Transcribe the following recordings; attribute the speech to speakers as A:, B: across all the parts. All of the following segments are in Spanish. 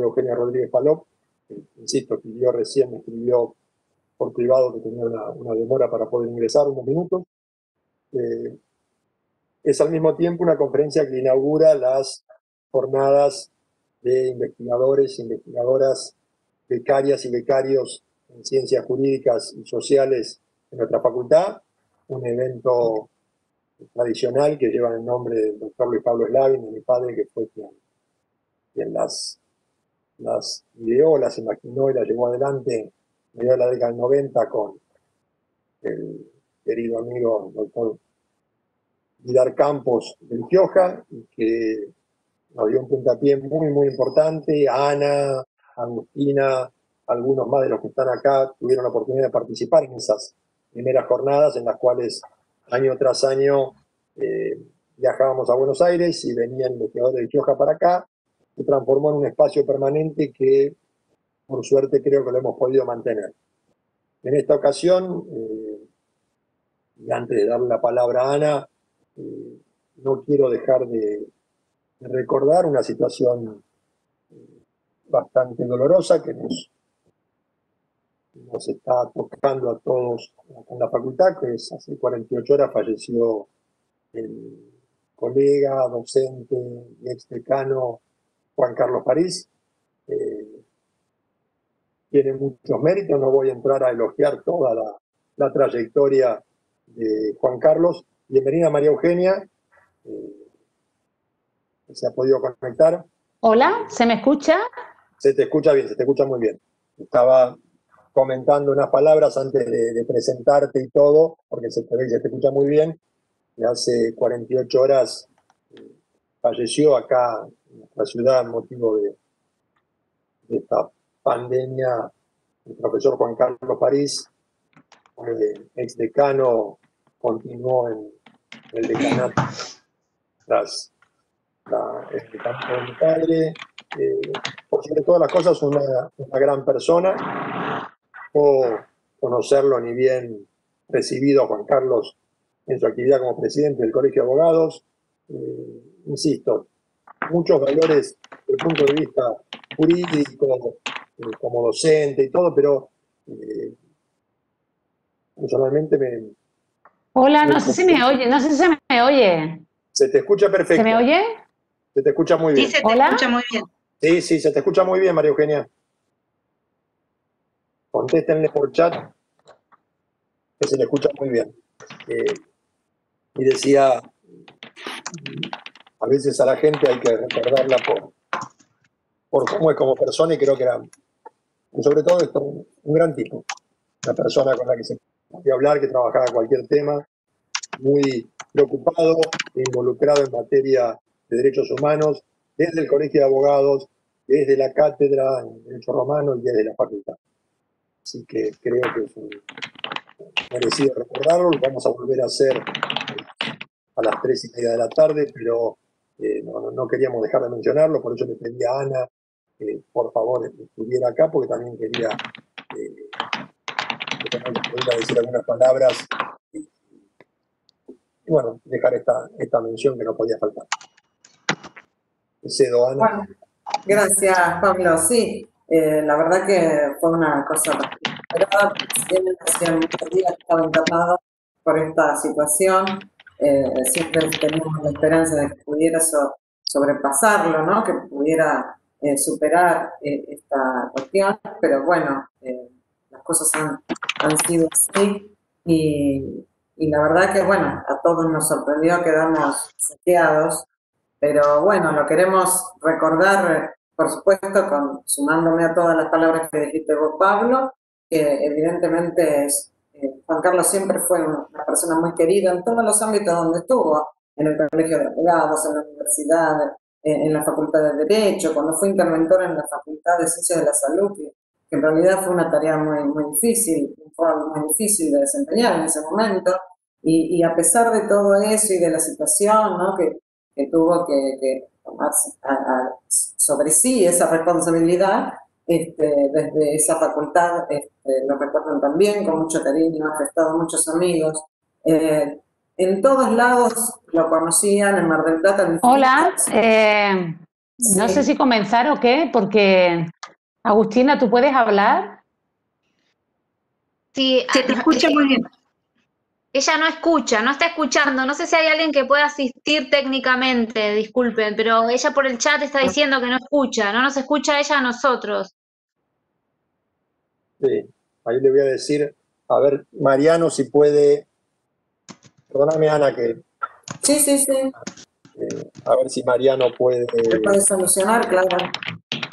A: Eugenia Rodríguez Palop, que, insisto, me escribió por privado que tenía una demora para poder ingresar unos minutos. Es al mismo tiempo una conferencia que inaugura las jornadas de investigadores e investigadoras, becarias y becarios en ciencias jurídicas y sociales en nuestra facultad, un evento tradicional que lleva el nombre del doctor Luis Pablo Slavin, de mi padre, que fue quien las ideó, las imaginó y las llevó adelante en medio de la década del 90 con el querido amigo doctor Vidar Campos del Gioja, que nos dio un puntapié muy, muy importante. Ana, Agustina, algunos más de los que están acá tuvieron la oportunidad de participar en esas primeras jornadas en las cuales año tras año viajábamos a Buenos Aires y venían investigadores de Gioja para acá. Se transformó en un espacio permanente que, por suerte, creo que lo hemos podido mantener. En esta ocasión, y antes de darle la palabra a Ana, no quiero dejar de recordar una situación bastante dolorosa que nos está tocando a todos en la facultad, que es hace 48 horas falleció el colega, docente y exdecano Juan Carlos París. Tiene muchos méritos, no voy a entrar a elogiar toda la trayectoria de Juan Carlos. Bienvenida María Eugenia, que se ha podido conectar.
B: Hola, ¿se me escucha?
A: Se te escucha bien, se te escucha muy bien. Estaba comentando unas palabras antes de presentarte y todo, porque se te ve y se te escucha muy bien. Y hace 48 horas falleció acá en nuestra ciudad en motivo de esta pandemia el profesor Juan Carlos París, exdecano, continuó en el decanato tras el decanato de mi padre. Por sobre todas las cosas, una gran persona. Puedo conocerlo ni bien recibido a Juan Carlos en su actividad como presidente del Colegio de Abogados. Insisto, muchos valores desde el punto de vista jurídico, como docente y todo, pero personalmente
B: Hola, no sé si me oye, no sé si se me oye.
A: Se te escucha perfecto.
B: ¿Se me oye?
A: Se te escucha muy bien.
C: Sí, se te escucha muy bien.
A: Sí, sí, se te escucha muy bien, María Eugenia. Contéstenle por chat que se le escucha muy bien. Y decía, a veces a la gente hay que recordarla por cómo es como persona, y creo que era, sobre todo esto, un gran tipo. Una persona con la que se podía hablar, que trabajaba cualquier tema, muy preocupado e involucrado en materia de derechos humanos, desde el Colegio de Abogados, desde la cátedra en Derecho Romano y desde la facultad. Así que creo que es merecido recordarlo. Lo vamos a volver a hacer a las 3:30 de la tarde, pero no queríamos dejar de mencionarlo, por eso le pedí a Ana que por favor estuviera acá, porque también quería que pudiera decir algunas palabras y bueno, dejar esta mención que no podía faltar. Cedo, Ana.
C: Bueno, gracias, Pablo. Sí, la verdad que fue una cosa inesperada, porque hacía muchos días que estaba internado por esta situación. Siempre teníamos la esperanza de que pudiera sobrepasarlo, ¿no? Que pudiera superar esta cuestión, pero bueno, las cosas han sido así y la verdad que, bueno, a todos nos sorprendió, quedamos saqueados. Pero bueno, lo queremos recordar, por supuesto, sumándome a todas las palabras que dijiste vos, Pablo, que evidentemente Juan Carlos siempre fue una persona muy querida en todos los ámbitos donde estuvo, en el Colegio de Abogados, en la universidad, en la Facultad de Derecho, cuando fue interventor en la Facultad de Ciencias de la Salud, que en realidad fue una tarea muy difícil, muy difícil de desempeñar en ese momento, y a pesar de todo eso y de la situación, ¿no? que tuvo que tomar sobre sí esa responsabilidad, desde esa facultad, lo recuerdan también con mucho cariño, ha prestado muchos amigos. En todos lados lo conocían, en Mar del Plata.
B: Hola, No sé si comenzar o qué, porque Agustina, ¿tú puedes hablar?
D: Sí,
E: Se te escucha muy bien.
D: ella no escucha, no está escuchando. No sé si hay alguien que pueda asistir técnicamente, disculpen, pero ella por el chat está diciendo que no escucha, no nos escucha ella a nosotros.
A: Sí, ahí le voy a decir, a ver, Mariano, si puede, perdóname Ana, que
C: Sí, sí, sí.
A: a ver si Mariano puede
C: Se puede solucionar, claro.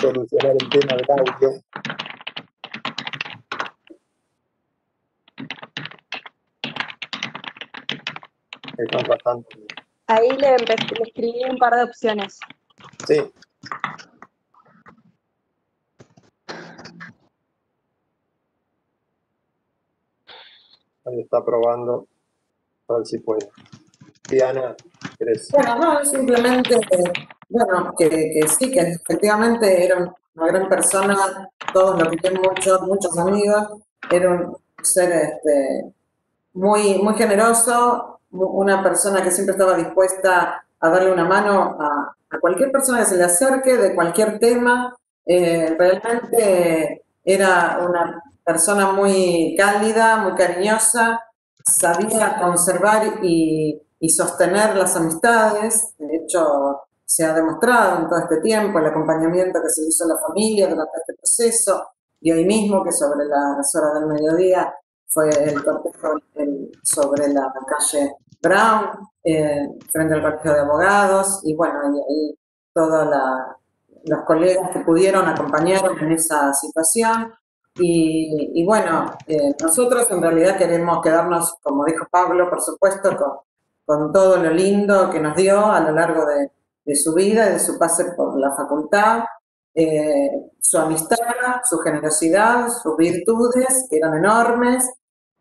A: solucionar el tema del audio. Están tratando.
E: Ahí le escribí un par de opciones.
A: Sí. Ahí está probando, a ver si puede. Diana, ¿querés?
C: Bueno, no, simplemente, bueno, que sí, que efectivamente era una gran persona, todos lo querían mucho, muchos amigos, era un ser muy, muy generoso, una persona que siempre estaba dispuesta a darle una mano a cualquier persona que se le acerque de cualquier tema. Realmente era una persona muy cálida, muy cariñosa, sabía conservar y sostener las amistades. De hecho, se ha demostrado en todo este tiempo el acompañamiento que se le hizo a la familia durante este proceso, y hoy mismo que sobre las horas del mediodía fue el cortejo sobre la calle Brown, frente al Colegio de Abogados, y bueno, y todos los colegas que pudieron acompañaron en esa situación. Y bueno, nosotros en realidad queremos quedarnos, como dijo Pablo, por supuesto, con todo lo lindo que nos dio a lo largo de su vida y de su pase por la facultad, su amistad, su generosidad, sus virtudes, que eran enormes.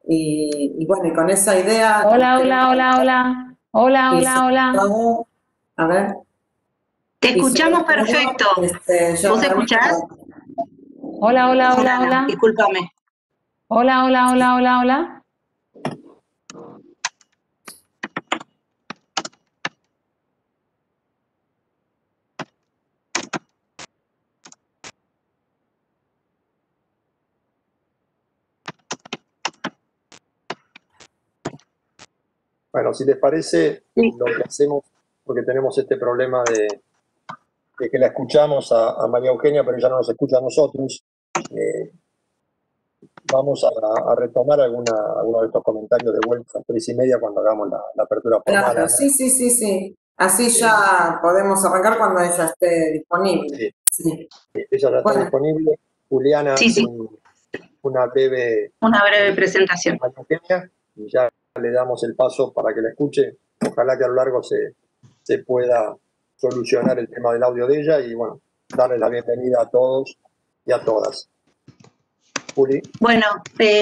C: Y bueno, y con esa idea...
B: Hola, hola, hola, hola. Hola, hola, hola.
C: Todo, a ver.
E: Te escuchamos perfecto. ¿Vos escuchás?
B: Hola, hola, hola, hola.
E: Discúlpame.
B: Hola, hola, hola, hola, hola.
A: Bueno, si les parece,
E: Sí.
A: lo que hacemos, porque tenemos este problema de que la escuchamos a María Eugenia, pero ella no nos escucha a nosotros, vamos a retomar alguno de estos comentarios de vuelta a las 3:30 cuando hagamos la apertura formal.
C: Claro, sí, sí, sí, sí. Así ya podemos arrancar cuando ella esté disponible.
A: Sí.
C: Sí.
A: Ella ya está disponible. Juliana
E: Sí,
A: hace
E: sí.
A: una breve
E: presentación.
A: María Eugenia, y ya le damos el paso para que la escuche. Ojalá que a lo largo se pueda solucionar el tema del audio de ella y bueno, darle la bienvenida a todos y a todas. Juli.
E: Bueno,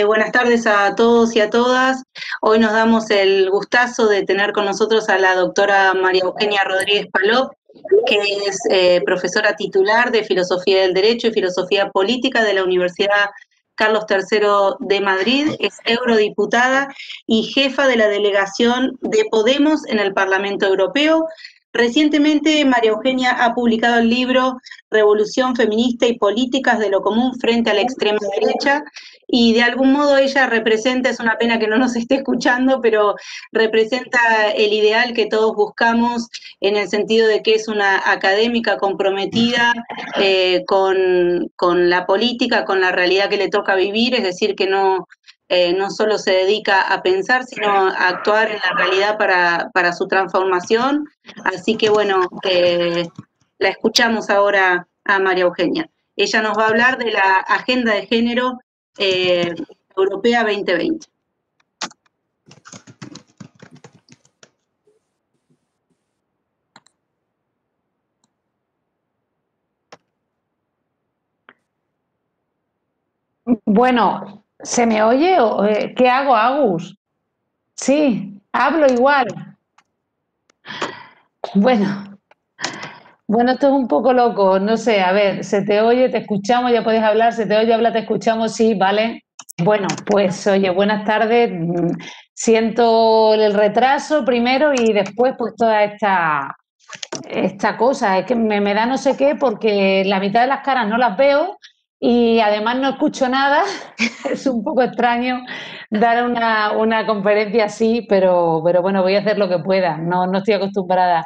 E: buenas tardes a todos y a todas. Hoy nos damos el gustazo de tener con nosotros a la doctora María Eugenia Rodríguez Palop, que es profesora titular de Filosofía del Derecho y Filosofía Política de la Universidad Carlos III de Madrid, es eurodiputada y jefa de la delegación de Podemos en el Parlamento Europeo. Recientemente, María Eugenia ha publicado el libro Revolución Feminista y Políticas de lo Común frente a la extrema derecha, y de algún modo ella representa, es una pena que no nos esté escuchando, pero representa el ideal que todos buscamos en el sentido de que es una académica comprometida con la política, con la realidad que le toca vivir, es decir, que no solo se dedica a pensar, sino a actuar en la realidad para su transformación. Así que bueno, la escuchamos ahora a María Eugenia. Ella nos va a hablar de la Agenda de Género Europea 2020.
B: Bueno, ¿se me oye? ¿Qué hago, Agus? Sí, hablo igual. Bueno, esto es un poco loco, no sé, a ver, se te oye, te escuchamos, ya puedes hablar, se te oye, habla, te escuchamos, sí, vale. Bueno, pues oye, buenas tardes, siento el retraso primero y después pues toda esta esta cosa, es que me da no sé qué porque la mitad de las caras no las veo y además no escucho nada. Es un poco extraño dar una conferencia así, pero bueno, voy a hacer lo que pueda. No estoy acostumbrada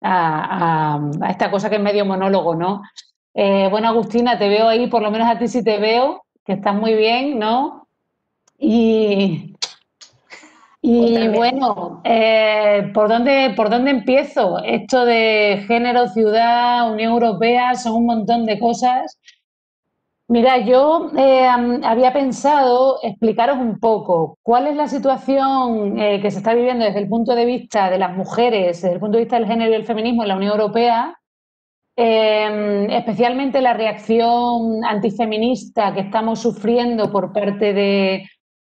B: a esta cosa que es medio monólogo, ¿no? Bueno, Agustina, te veo ahí, por lo menos a ti sí te veo, que estás muy bien, ¿no? Y bueno, por dónde empiezo? Esto de género, ciudad, Unión Europea, son un montón de cosas. Mira, yo había pensado explicaros un poco cuál es la situación que se está viviendo desde el punto de vista de las mujeres, desde el punto de vista del género y el feminismo en la Unión Europea, especialmente la reacción antifeminista que estamos sufriendo por parte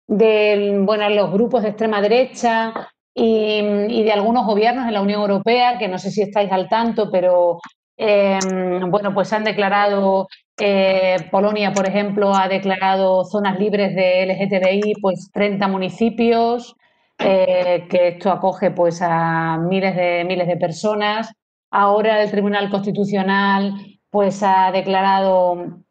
B: bueno, los grupos de extrema derecha y de algunos gobiernos en la Unión Europea, que no sé si estáis al tanto, pero bueno, pues han declarado, Polonia, por ejemplo, ha declarado zonas libres de LGTBI, pues 30 municipios, que esto acoge pues a miles de personas. Ahora el Tribunal Constitucional pues ha declarado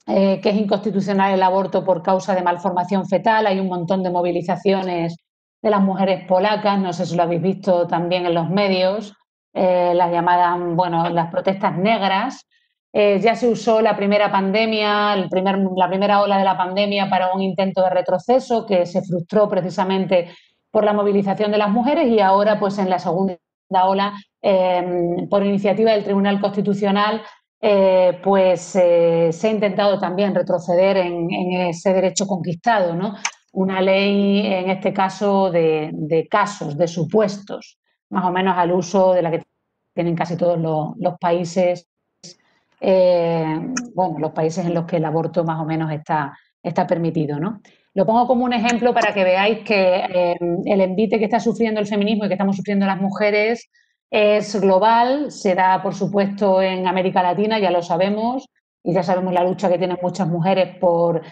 B: que es inconstitucional el aborto por causa de malformación fetal. Hay un montón de movilizaciones de las mujeres polacas, no sé si lo habéis visto también en los medios, las llamadas, bueno, las protestas negras. Ya se usó la primera pandemia, la primera ola de la pandemia para un intento de retroceso que se frustró precisamente por la movilización de las mujeres y ahora pues en la segunda ola, por iniciativa del Tribunal Constitucional, se ha intentado también retroceder en ese derecho conquistado, ¿no? Una ley, en este caso, de casos, de supuestos, más o menos al uso de la que tienen casi todos los países, bueno, los países en los que el aborto más o menos está permitido, ¿no? Lo pongo como un ejemplo para que veáis que el envite que está sufriendo el feminismo y que estamos sufriendo las mujeres es global, se da, por supuesto, en América Latina, ya lo sabemos, y ya sabemos la lucha que tienen muchas mujeres por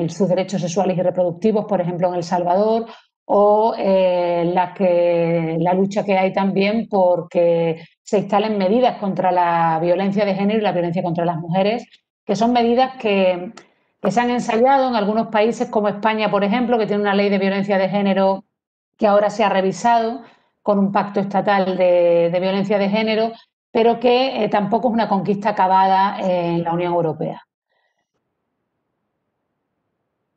B: sus derechos sexuales y reproductivos, por ejemplo, en El Salvador, o la lucha que hay también porque se instalen medidas contra la violencia de género y la violencia contra las mujeres, que son medidas que se han ensayado en algunos países como España, por ejemplo, que tiene una ley de violencia de género que ahora se ha revisado con un pacto estatal de violencia de género, pero que tampoco es una conquista acabada en la Unión Europea.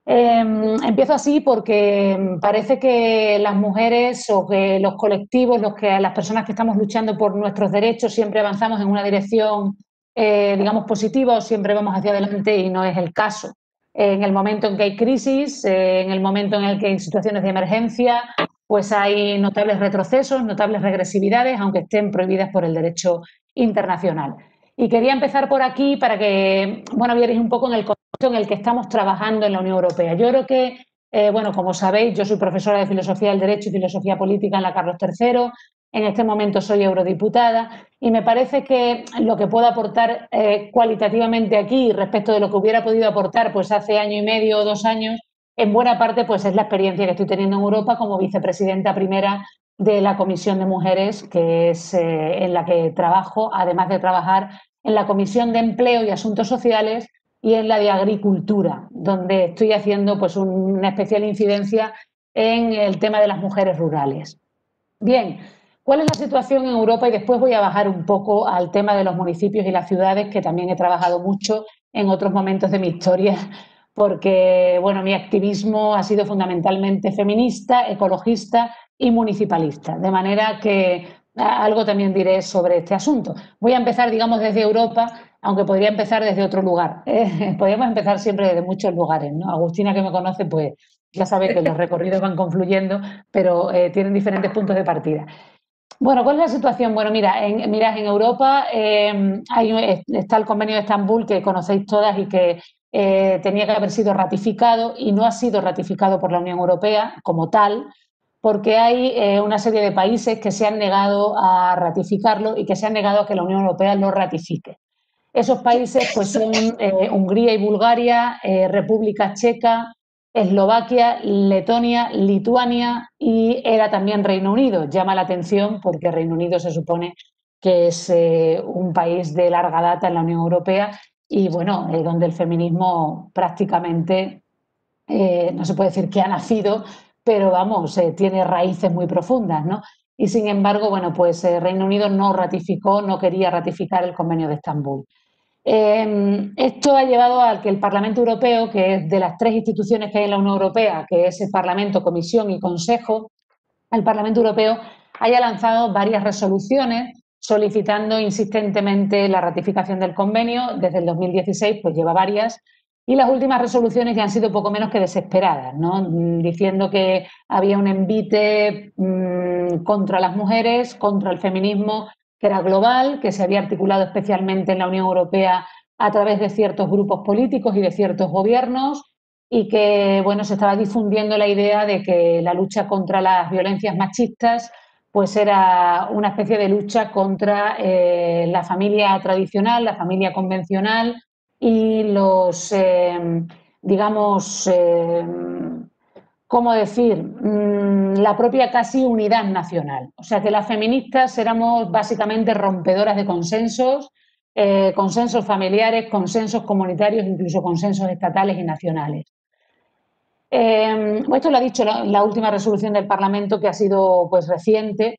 B: Empiezo así porque parece que las mujeres o que los colectivos, las personas que estamos luchando por nuestros derechos, siempre avanzamos en una dirección, digamos, positiva o siempre vamos hacia adelante y no es el caso. En el momento en que hay crisis, en el momento en el que hay situaciones de emergencia, pues hay notables retrocesos, notables regresividades, aunque estén prohibidas por el derecho internacional. Y quería empezar por aquí para que, bueno, vierais un poco en el contexto en el que estamos trabajando en la Unión Europea. Yo creo que, bueno, como sabéis, yo soy profesora de Filosofía del Derecho y Filosofía Política en la Carlos III. En este momento soy eurodiputada y me parece que lo que puedo aportar cualitativamente aquí respecto de lo que hubiera podido aportar pues hace año y medio o 2 años, en buena parte pues es la experiencia que estoy teniendo en Europa como vicepresidenta primera de la Comisión de Mujeres, que es en la que trabajo, además de trabajar en la Comisión de Empleo y Asuntos Sociales y en la de Agricultura, donde estoy haciendo pues una especial incidencia en el tema de las mujeres rurales. Bien, ¿cuál es la situación en Europa? Y después voy a bajar un poco al tema de los municipios y las ciudades, que también he trabajado mucho en otros momentos de mi historia, porque bueno, mi activismo ha sido fundamentalmente feminista, ecologista y municipalista, de manera que algo también diré sobre este asunto. Voy a empezar, digamos, desde Europa, aunque podría empezar desde otro lugar. Podríamos empezar siempre desde muchos lugares, ¿no? Agustina, que me conoce, pues ya sabe que los recorridos van confluyendo, pero tienen diferentes puntos de partida. Bueno, ¿cuál es la situación? Bueno, mira, en Europa está el Convenio de Estambul, que conocéis todas y que tenía que haber sido ratificado y no ha sido ratificado por la Unión Europea como tal, porque hay una serie de países que se han negado a ratificarlo y que se han negado a que la Unión Europea lo ratifique. Esos países pues, son Hungría y Bulgaria, República Checa, Eslovaquia, Letonia, Lituania y era también Reino Unido. Llama la atención porque Reino Unido se supone que es un país de larga data en la Unión Europea y, bueno, donde el feminismo prácticamente, no se puede decir que ha nacido, pero vamos, tiene raíces muy profundas, ¿no? Y sin embargo, bueno, pues Reino Unido no quería ratificar el Convenio de Estambul. Esto ha llevado a que el Parlamento Europeo, que es de las 3 instituciones que hay en la Unión Europea, que es el Parlamento, Comisión y Consejo, el Parlamento Europeo haya lanzado varias resoluciones solicitando insistentemente la ratificación del convenio. Desde el 2016 pues lleva varias, y las últimas resoluciones ya han sido poco menos que desesperadas, ¿no? Diciendo que había un envite contra las mujeres, contra el feminismo, que era global, que se había articulado especialmente en la Unión Europea a través de ciertos grupos políticos y de ciertos gobiernos, y que, bueno, se estaba difundiendo la idea de que la lucha contra las violencias machistas pues era una especie de lucha contra la familia tradicional, la familia convencional y los, digamos, ¿cómo decir? La propia casi unidad nacional. O sea que las feministas éramos básicamente rompedoras de consensos, consensos familiares, consensos comunitarios, incluso consensos estatales y nacionales. Esto lo ha dicho la última resolución del Parlamento, que ha sido pues reciente,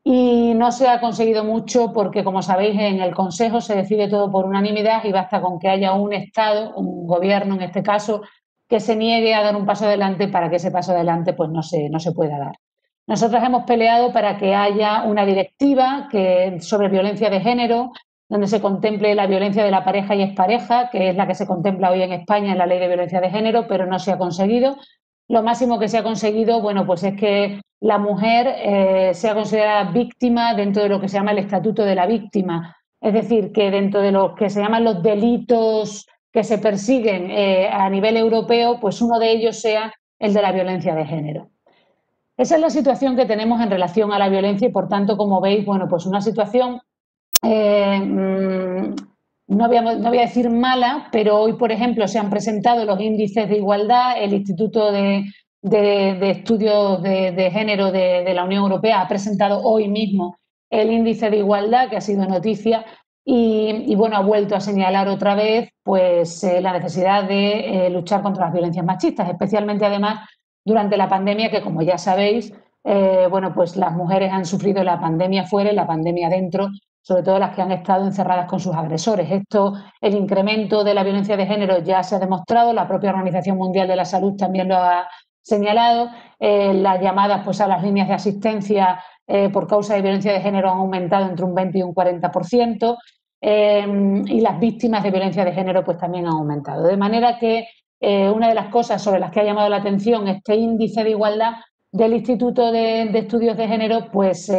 B: y no se ha conseguido mucho porque, como sabéis, en el Consejo se decide todo por unanimidad y basta con que haya un Estado, un gobierno en este caso, que se niegue a dar un paso adelante para que ese paso adelante pues no se pueda dar. Nosotros hemos peleado para que haya una directiva sobre violencia de género, donde se contemple la violencia de la pareja y expareja, que es la que se contempla hoy en España en la Ley de Violencia de Género, pero no se ha conseguido. Lo máximo que se ha conseguido, bueno, pues es que la mujer sea considerada víctima dentro de lo que se llama el Estatuto de la Víctima. Es decir, que dentro de lo que se llaman los delitos que se persiguen a nivel europeo, pues uno de ellos sea el de la violencia de género. Esa es la situación que tenemos en relación a la violencia y, por tanto, como veis, bueno, pues una situación, no voy a decir mala, pero hoy, por ejemplo, se han presentado los índices de igualdad. El Instituto de Estudios de Género de la Unión Europea ha presentado hoy mismo el índice de igualdad, que ha sido noticia, y bueno, ha vuelto a señalar otra vez pues la necesidad de luchar contra las violencias machistas, especialmente además durante la pandemia, que como ya sabéis, bueno, pues las mujeres han sufrido la pandemia fuera y la pandemia dentro, sobre todo las que han estado encerradas con sus agresores. El incremento de la violencia de género ya se ha demostrado, la propia Organización Mundial de la Salud también lo ha señalado, las llamadas pues a las líneas de asistencia por causa de violencia de género han aumentado entre un 20 y un 40%, y las víctimas de violencia de género pues también han aumentado. De manera que una de las cosas sobre las que ha llamado la atención este índice de igualdad del Instituto de Estudios de Género pues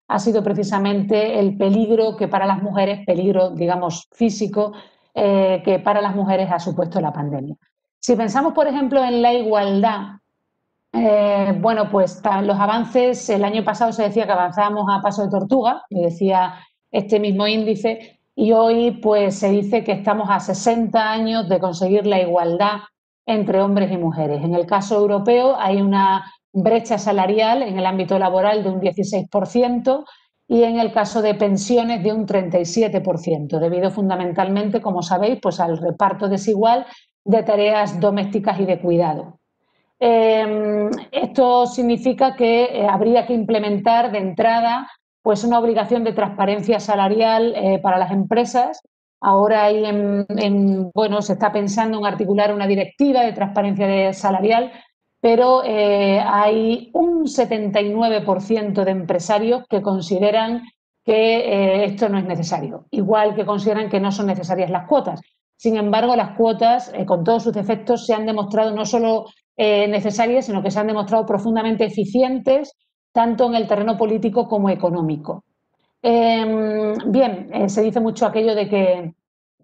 B: ha sido precisamente el peligro que para las mujeres, peligro digamos físico, que para las mujeres ha supuesto la pandemia. Si pensamos, por ejemplo, en la igualdad, bueno, pues los avances, el año pasado se decía que avanzábamos a paso de tortuga, me decía este mismo índice, y hoy pues se dice que estamos a 60 años de conseguir la igualdad entre hombres y mujeres. En el caso europeo hay una brecha salarial en el ámbito laboral de un 16% y en el caso de pensiones de un 37%, debido fundamentalmente, como sabéis, pues al reparto desigual de tareas domésticas y de cuidado. Esto significa que habría que implementar de entrada pues una obligación de transparencia salarial para las empresas. Ahora bueno, se está pensando en articular una directiva de transparencia salarial, pero hay un 79% de empresarios que consideran que esto no es necesario, igual que consideran que no son necesarias las cuotas. Sin embargo, las cuotas, con todos sus efectos, se han demostrado no solo necesarias, sino que se han demostrado profundamente eficientes, tanto en el terreno político como económico. Bien, se dice mucho aquello de que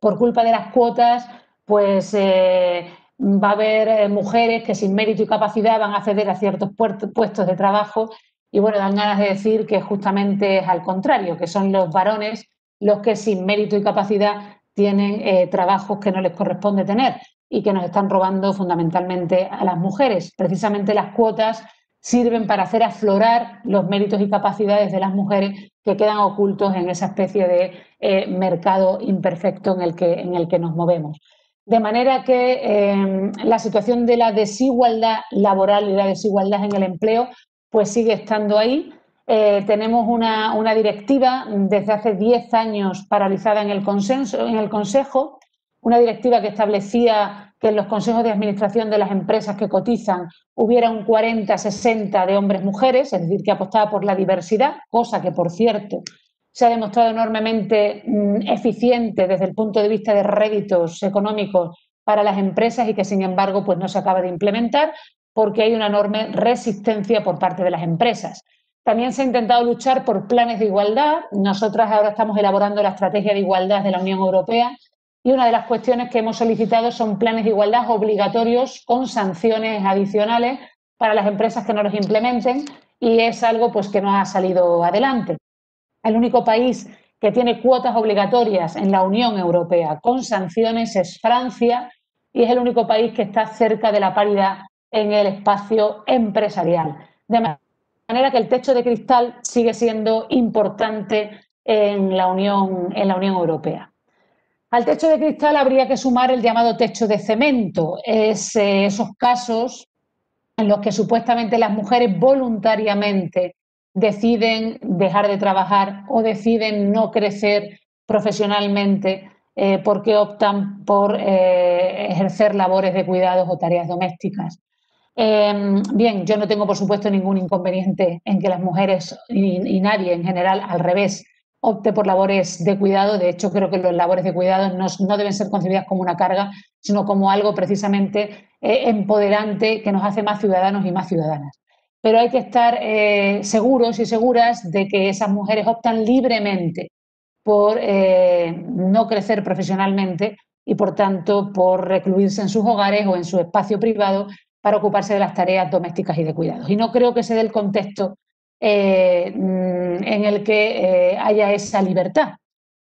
B: por culpa de las cuotas, pues va a haber mujeres que sin mérito y capacidad van a acceder a ciertos puestos de trabajo, y bueno, dan ganas de decir que justamente es al contrario, que son los varones los que sin mérito y capacidad tienen trabajos que no les corresponde tener y que nos están robando fundamentalmente a las mujeres. Precisamente las cuotas sirven para hacer aflorar los méritos y capacidades de las mujeres que quedan ocultos en esa especie de mercado imperfecto en el que nos movemos. De manera que la situación de la desigualdad laboral y la desigualdad en el empleo pues sigue estando ahí. Tenemos una directiva desde hace 10 años paralizada en el Consejo, una directiva que establecía que en los consejos de administración de las empresas que cotizan hubiera un 40-60 de hombres-mujeres, es decir, que apostaba por la diversidad, cosa que, por cierto, se ha demostrado enormemente eficiente desde el punto de vista de réditos económicos para las empresas y que, sin embargo, pues no se acaba de implementar porque hay una enorme resistencia por parte de las empresas. También se ha intentado luchar por planes de igualdad. Nosotras ahora estamos elaborando la estrategia de igualdad de la Unión Europea y una de las cuestiones que hemos solicitado son planes de igualdad obligatorios con sanciones adicionales para las empresas que no los implementen y es algo pues, que no ha salido adelante. El único país que tiene cuotas obligatorias en la Unión Europea con sanciones es Francia y es el único país que está cerca de la paridad en el espacio empresarial. De manera que el techo de cristal sigue siendo importante en la Unión Europea. Al techo de cristal habría que sumar el llamado techo de cemento, esos casos en los que supuestamente las mujeres voluntariamente deciden dejar de trabajar o deciden no crecer profesionalmente porque optan por ejercer labores de cuidados o tareas domésticas. Bien, yo no tengo, por supuesto, ningún inconveniente en que las mujeres y nadie en general, al revés, opte por labores de cuidado. De hecho, creo que las labores de cuidado no deben ser concebidas como una carga, sino como algo precisamente empoderante que nos hace más ciudadanos y más ciudadanas. Pero hay que estar seguros y seguras de que esas mujeres optan libremente por no crecer profesionalmente y, por tanto, por recluirse en sus hogares o en su espacio privado para ocuparse de las tareas domésticas y de cuidados. Y no creo que se dé el contexto en el que haya esa libertad,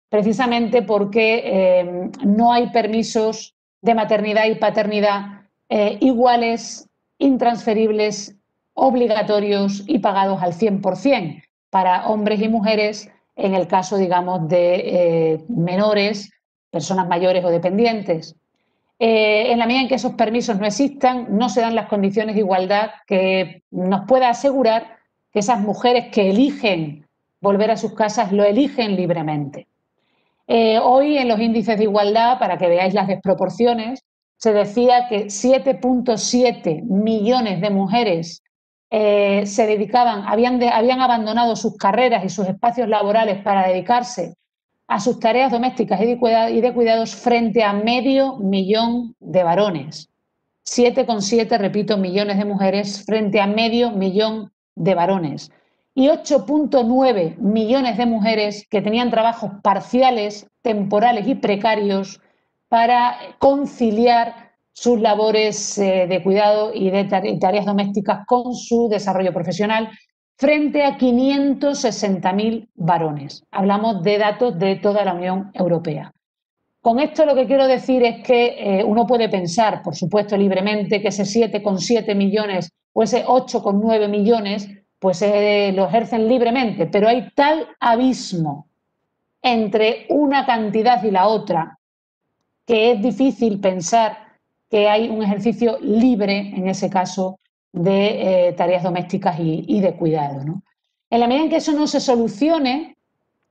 B: precisamente porque no hay permisos de maternidad y paternidad iguales, intransferibles, obligatorios y pagados al 100% para hombres y mujeres en el caso, digamos, de menores, personas mayores o dependientes. En la medida en que esos permisos no existan, no se dan las condiciones de igualdad que nos pueda asegurar que esas mujeres que eligen volver a sus casas lo eligen libremente. Hoy en los índices de igualdad, para que veáis las desproporciones, se decía que 7,7 millones de mujeres se dedicaban, habían abandonado sus carreras y sus espacios laborales para dedicarse a sus tareas domésticas y de cuidados frente a 500,000 de varones. 7,7, repito, millones de mujeres frente a 500,000 de varones. Y 8,9 millones de mujeres que tenían trabajos parciales, temporales y precarios para conciliar sus labores de cuidado y de tareas domésticas con su desarrollo profesional, frente a 560.000 varones. Hablamos de datos de toda la Unión Europea. Con esto lo que quiero decir es que uno puede pensar, por supuesto, libremente que ese 7,7 millones o ese 8,9 millones pues lo ejercen libremente, pero hay tal abismo entre una cantidad y la otra que es difícil pensar que hay un ejercicio libre, en ese caso, de tareas domésticas y de cuidado, ¿no? En la medida en que eso no se solucione,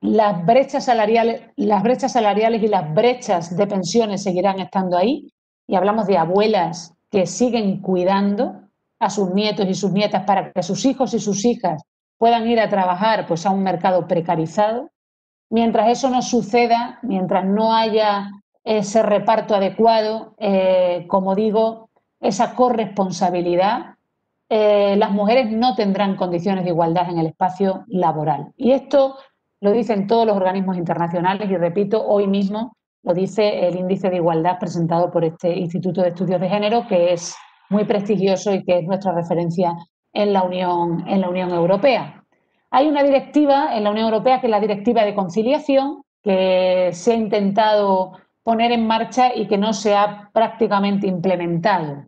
B: las brechas salariales y las brechas de pensiones seguirán estando ahí, y hablamos de abuelas que siguen cuidando a sus nietos y sus nietas para que sus hijos y sus hijas puedan ir a trabajar pues, a un mercado precarizado. Mientras eso no suceda, mientras no haya ese reparto adecuado, como digo, esa corresponsabilidad, las mujeres no tendrán condiciones de igualdad en el espacio laboral. Y esto lo dicen todos los organismos internacionales y, repito, hoy mismo lo dice el índice de igualdad presentado por este Instituto de Estudios de Género, que es muy prestigioso y que es nuestra referencia en la Unión Europea. Hay una directiva en la Unión Europea que es la Directiva de Conciliación, que se ha intentado poner en marcha y que no se ha prácticamente implementado.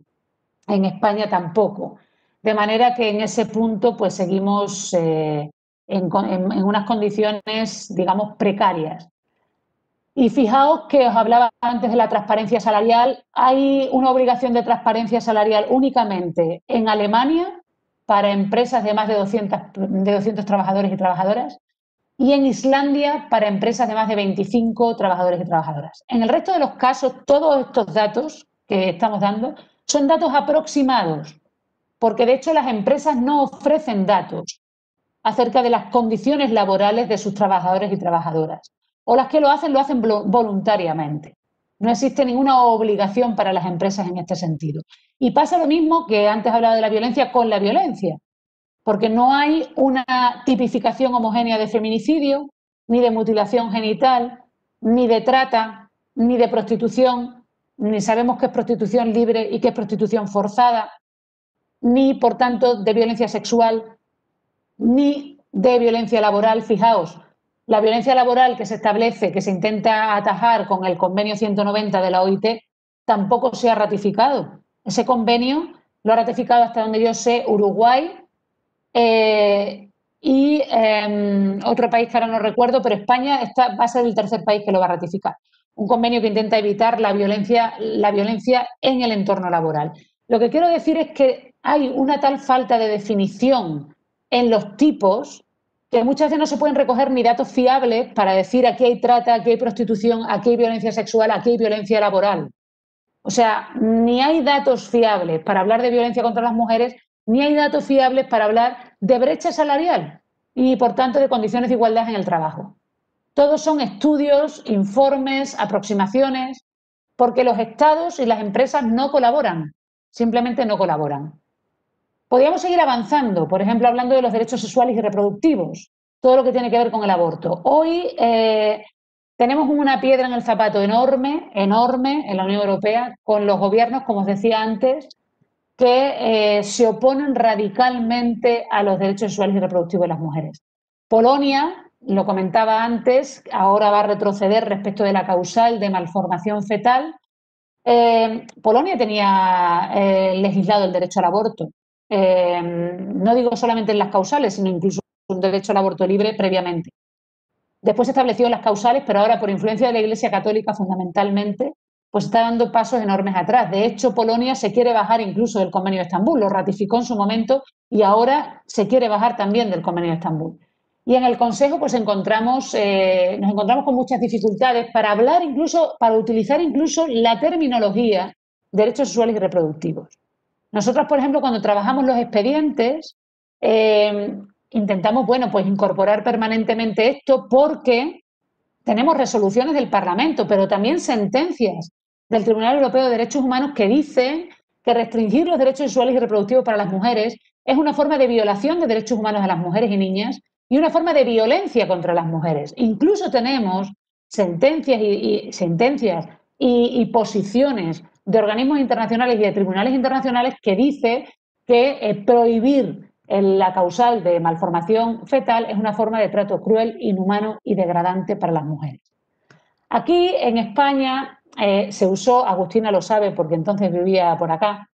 B: En España tampoco. de manera que en ese punto pues seguimos en unas condiciones, digamos, precarias. Y fijaos que os hablaba antes de la transparencia salarial. Hay una obligación de transparencia salarial únicamente en Alemania para empresas de más de 200 trabajadores y trabajadoras, y en Islandia para empresas de más de 25 trabajadores y trabajadoras. En el resto de los casos, todos estos datos que estamos dando son datos aproximados, porque de hecho las empresas no ofrecen datos acerca de las condiciones laborales de sus trabajadores y trabajadoras, o las que lo hacen voluntariamente. No existe ninguna obligación para las empresas en este sentido. Y pasa lo mismo que antes hablaba de la violencia con la violencia, porque no hay una tipificación homogénea de feminicidio, ni de mutilación genital, ni de trata, ni de prostitución, ni sabemos qué es prostitución libre y qué es prostitución forzada, ni, por tanto, de violencia sexual, ni de violencia laboral. Fijaos, la violencia laboral que se establece, que se intenta atajar con el convenio 190 de la OIT, tampoco se ha ratificado. Ese convenio lo ha ratificado, hasta donde yo sé, Uruguay, y otro país que ahora no recuerdo, pero España va a ser el tercer país que lo va a ratificar. Un convenio que intenta evitar la violencia en el entorno laboral. Lo que quiero decir es que hay una tal falta de definición en los tipos que muchas veces no se pueden recoger ni datos fiables para decir aquí hay trata, aquí hay prostitución, aquí hay violencia sexual, aquí hay violencia laboral. O sea, ni hay datos fiables para hablar de violencia contra las mujeres, ni hay datos fiables para hablar de brecha salarial y, por tanto, de condiciones de igualdad en el trabajo. Todos son estudios, informes, aproximaciones, porque los estados y las empresas no colaboran, simplemente no colaboran. Podríamos seguir avanzando, por ejemplo, hablando de los derechos sexuales y reproductivos, todo lo que tiene que ver con el aborto. Hoy tenemos una piedra en el zapato enorme en la Unión Europea con los gobiernos, como os decía antes, que se oponen radicalmente a los derechos sexuales y reproductivos de las mujeres. Polonia, lo comentaba antes, ahora va a retroceder respecto de la causal de malformación fetal. Polonia tenía legislado el derecho al aborto. No digo solamente en las causales, sino incluso un derecho al aborto libre previamente. Después se estableció las causales, pero ahora, por influencia de la Iglesia Católica fundamentalmente, pues está dando pasos enormes atrás. De hecho, Polonia se quiere bajar incluso del Convenio de Estambul, lo ratificó en su momento y ahora se quiere bajar también del Convenio de Estambul. Y en el Consejo pues nos encontramos con muchas dificultades para hablar incluso, para utilizar incluso la terminología derechos sexuales y reproductivos. Nosotros, por ejemplo, cuando trabajamos los expedientes, intentamos, bueno, pues incorporar permanentemente esto porque tenemos resoluciones del Parlamento, pero también sentencias del Tribunal Europeo de Derechos Humanos que dicen que restringir los derechos sexuales y reproductivos para las mujeres es una forma de violación de derechos humanos a las mujeres y niñas y una forma de violencia contra las mujeres. Incluso tenemos sentencias y posiciones de organismos internacionales y de tribunales internacionales que dicen que prohibir la causal de malformación fetal es una forma de trato cruel, inhumano y degradante para las mujeres. Aquí en España se usó, Agustina lo sabe porque entonces vivía por acá,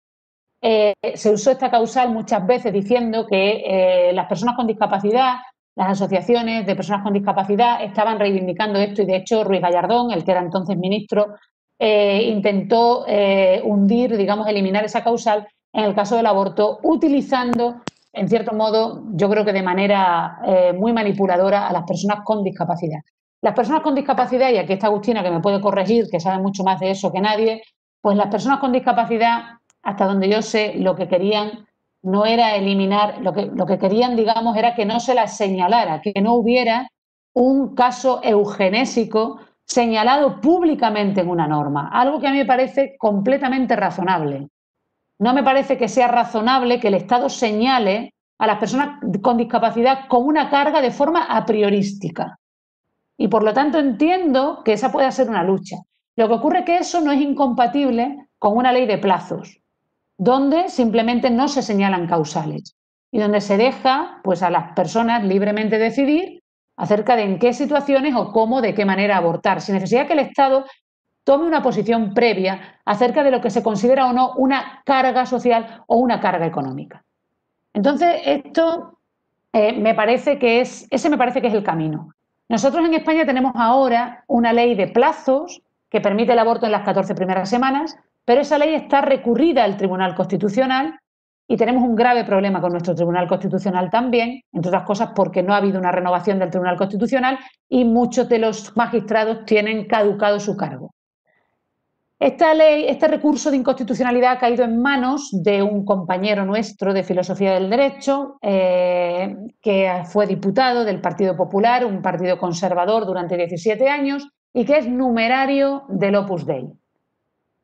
B: se usó esta causal muchas veces diciendo que las personas con discapacidad, las asociaciones de personas con discapacidad estaban reivindicando esto y de hecho Ruiz Gallardón, el que era entonces ministro, intentó hundir, digamos, eliminar esa causal en el caso del aborto utilizando, en cierto modo, yo creo que de manera muy manipuladora a las personas con discapacidad. Las personas con discapacidad, y aquí está Agustina que me puede corregir, que sabe mucho más de eso que nadie, pues las personas con discapacidad, hasta donde yo sé, lo que querían no era eliminar, lo que querían, digamos, era que no se las señalara, que no hubiera un caso eugenésico señalado públicamente en una norma, algo que a mí me parece completamente razonable. No me parece que sea razonable que el Estado señale a las personas con discapacidad con una carga de forma a priorística. Y por lo tanto entiendo que esa puede ser una lucha. Lo que ocurre es que eso no es incompatible con una ley de plazos, donde simplemente no se señalan causales y donde se deja pues, a las personas libremente decidir acerca de en qué situaciones o cómo, de qué manera abortar, sin necesidad que el Estado tome una posición previa acerca de lo que se considera o no una carga social o una carga económica. Entonces, esto me parece que es el camino. Nosotros en España tenemos ahora una ley de plazos que permite el aborto en las 14 primeras semanas, pero esa ley está recurrida al Tribunal Constitucional y tenemos un grave problema con nuestro Tribunal Constitucional también, entre otras cosas porque no ha habido una renovación del Tribunal Constitucional y muchos de los magistrados tienen caducado su cargo. Esta ley, este recurso de inconstitucionalidad ha caído en manos de un compañero nuestro de Filosofía del Derecho, que fue diputado del Partido Popular, un partido conservador durante 17 años y que es numerario del Opus Dei.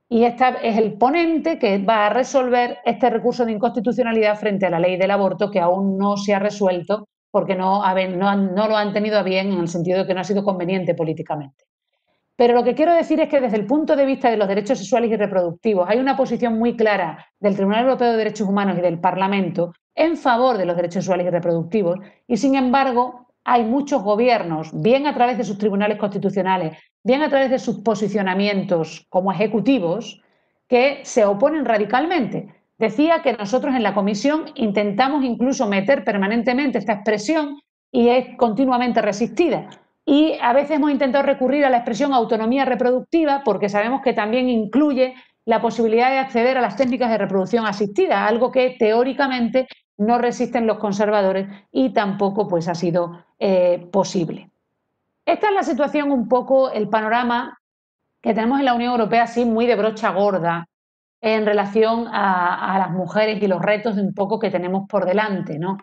B: Y este es el ponente que va a resolver este recurso de inconstitucionalidad frente a la ley del aborto, que aún no se ha resuelto porque no lo han tenido a bien, en el sentido de que no ha sido conveniente políticamente. Pero lo que quiero decir es que desde el punto de vista de los derechos sexuales y reproductivos hay una posición muy clara del Tribunal Europeo de Derechos Humanos y del Parlamento en favor de los derechos sexuales y reproductivos y, sin embargo, hay muchos gobiernos, bien a través de sus tribunales constitucionales, bien a través de sus posicionamientos como ejecutivos, que se oponen radicalmente. Decía que nosotros en la comisión intentamos incluso meter permanentemente esta expresión y es continuamente resistida. Y a veces hemos intentado recurrir a la expresión autonomía reproductiva porque sabemos que también incluye la posibilidad de acceder a las técnicas de reproducción asistida, algo que teóricamente no resisten los conservadores y tampoco pues, ha sido posible. Esta es la situación, un poco el panorama que tenemos en la Unión Europea, así muy de brocha gorda, en relación a las mujeres y los retos un poco que tenemos por delante, ¿no?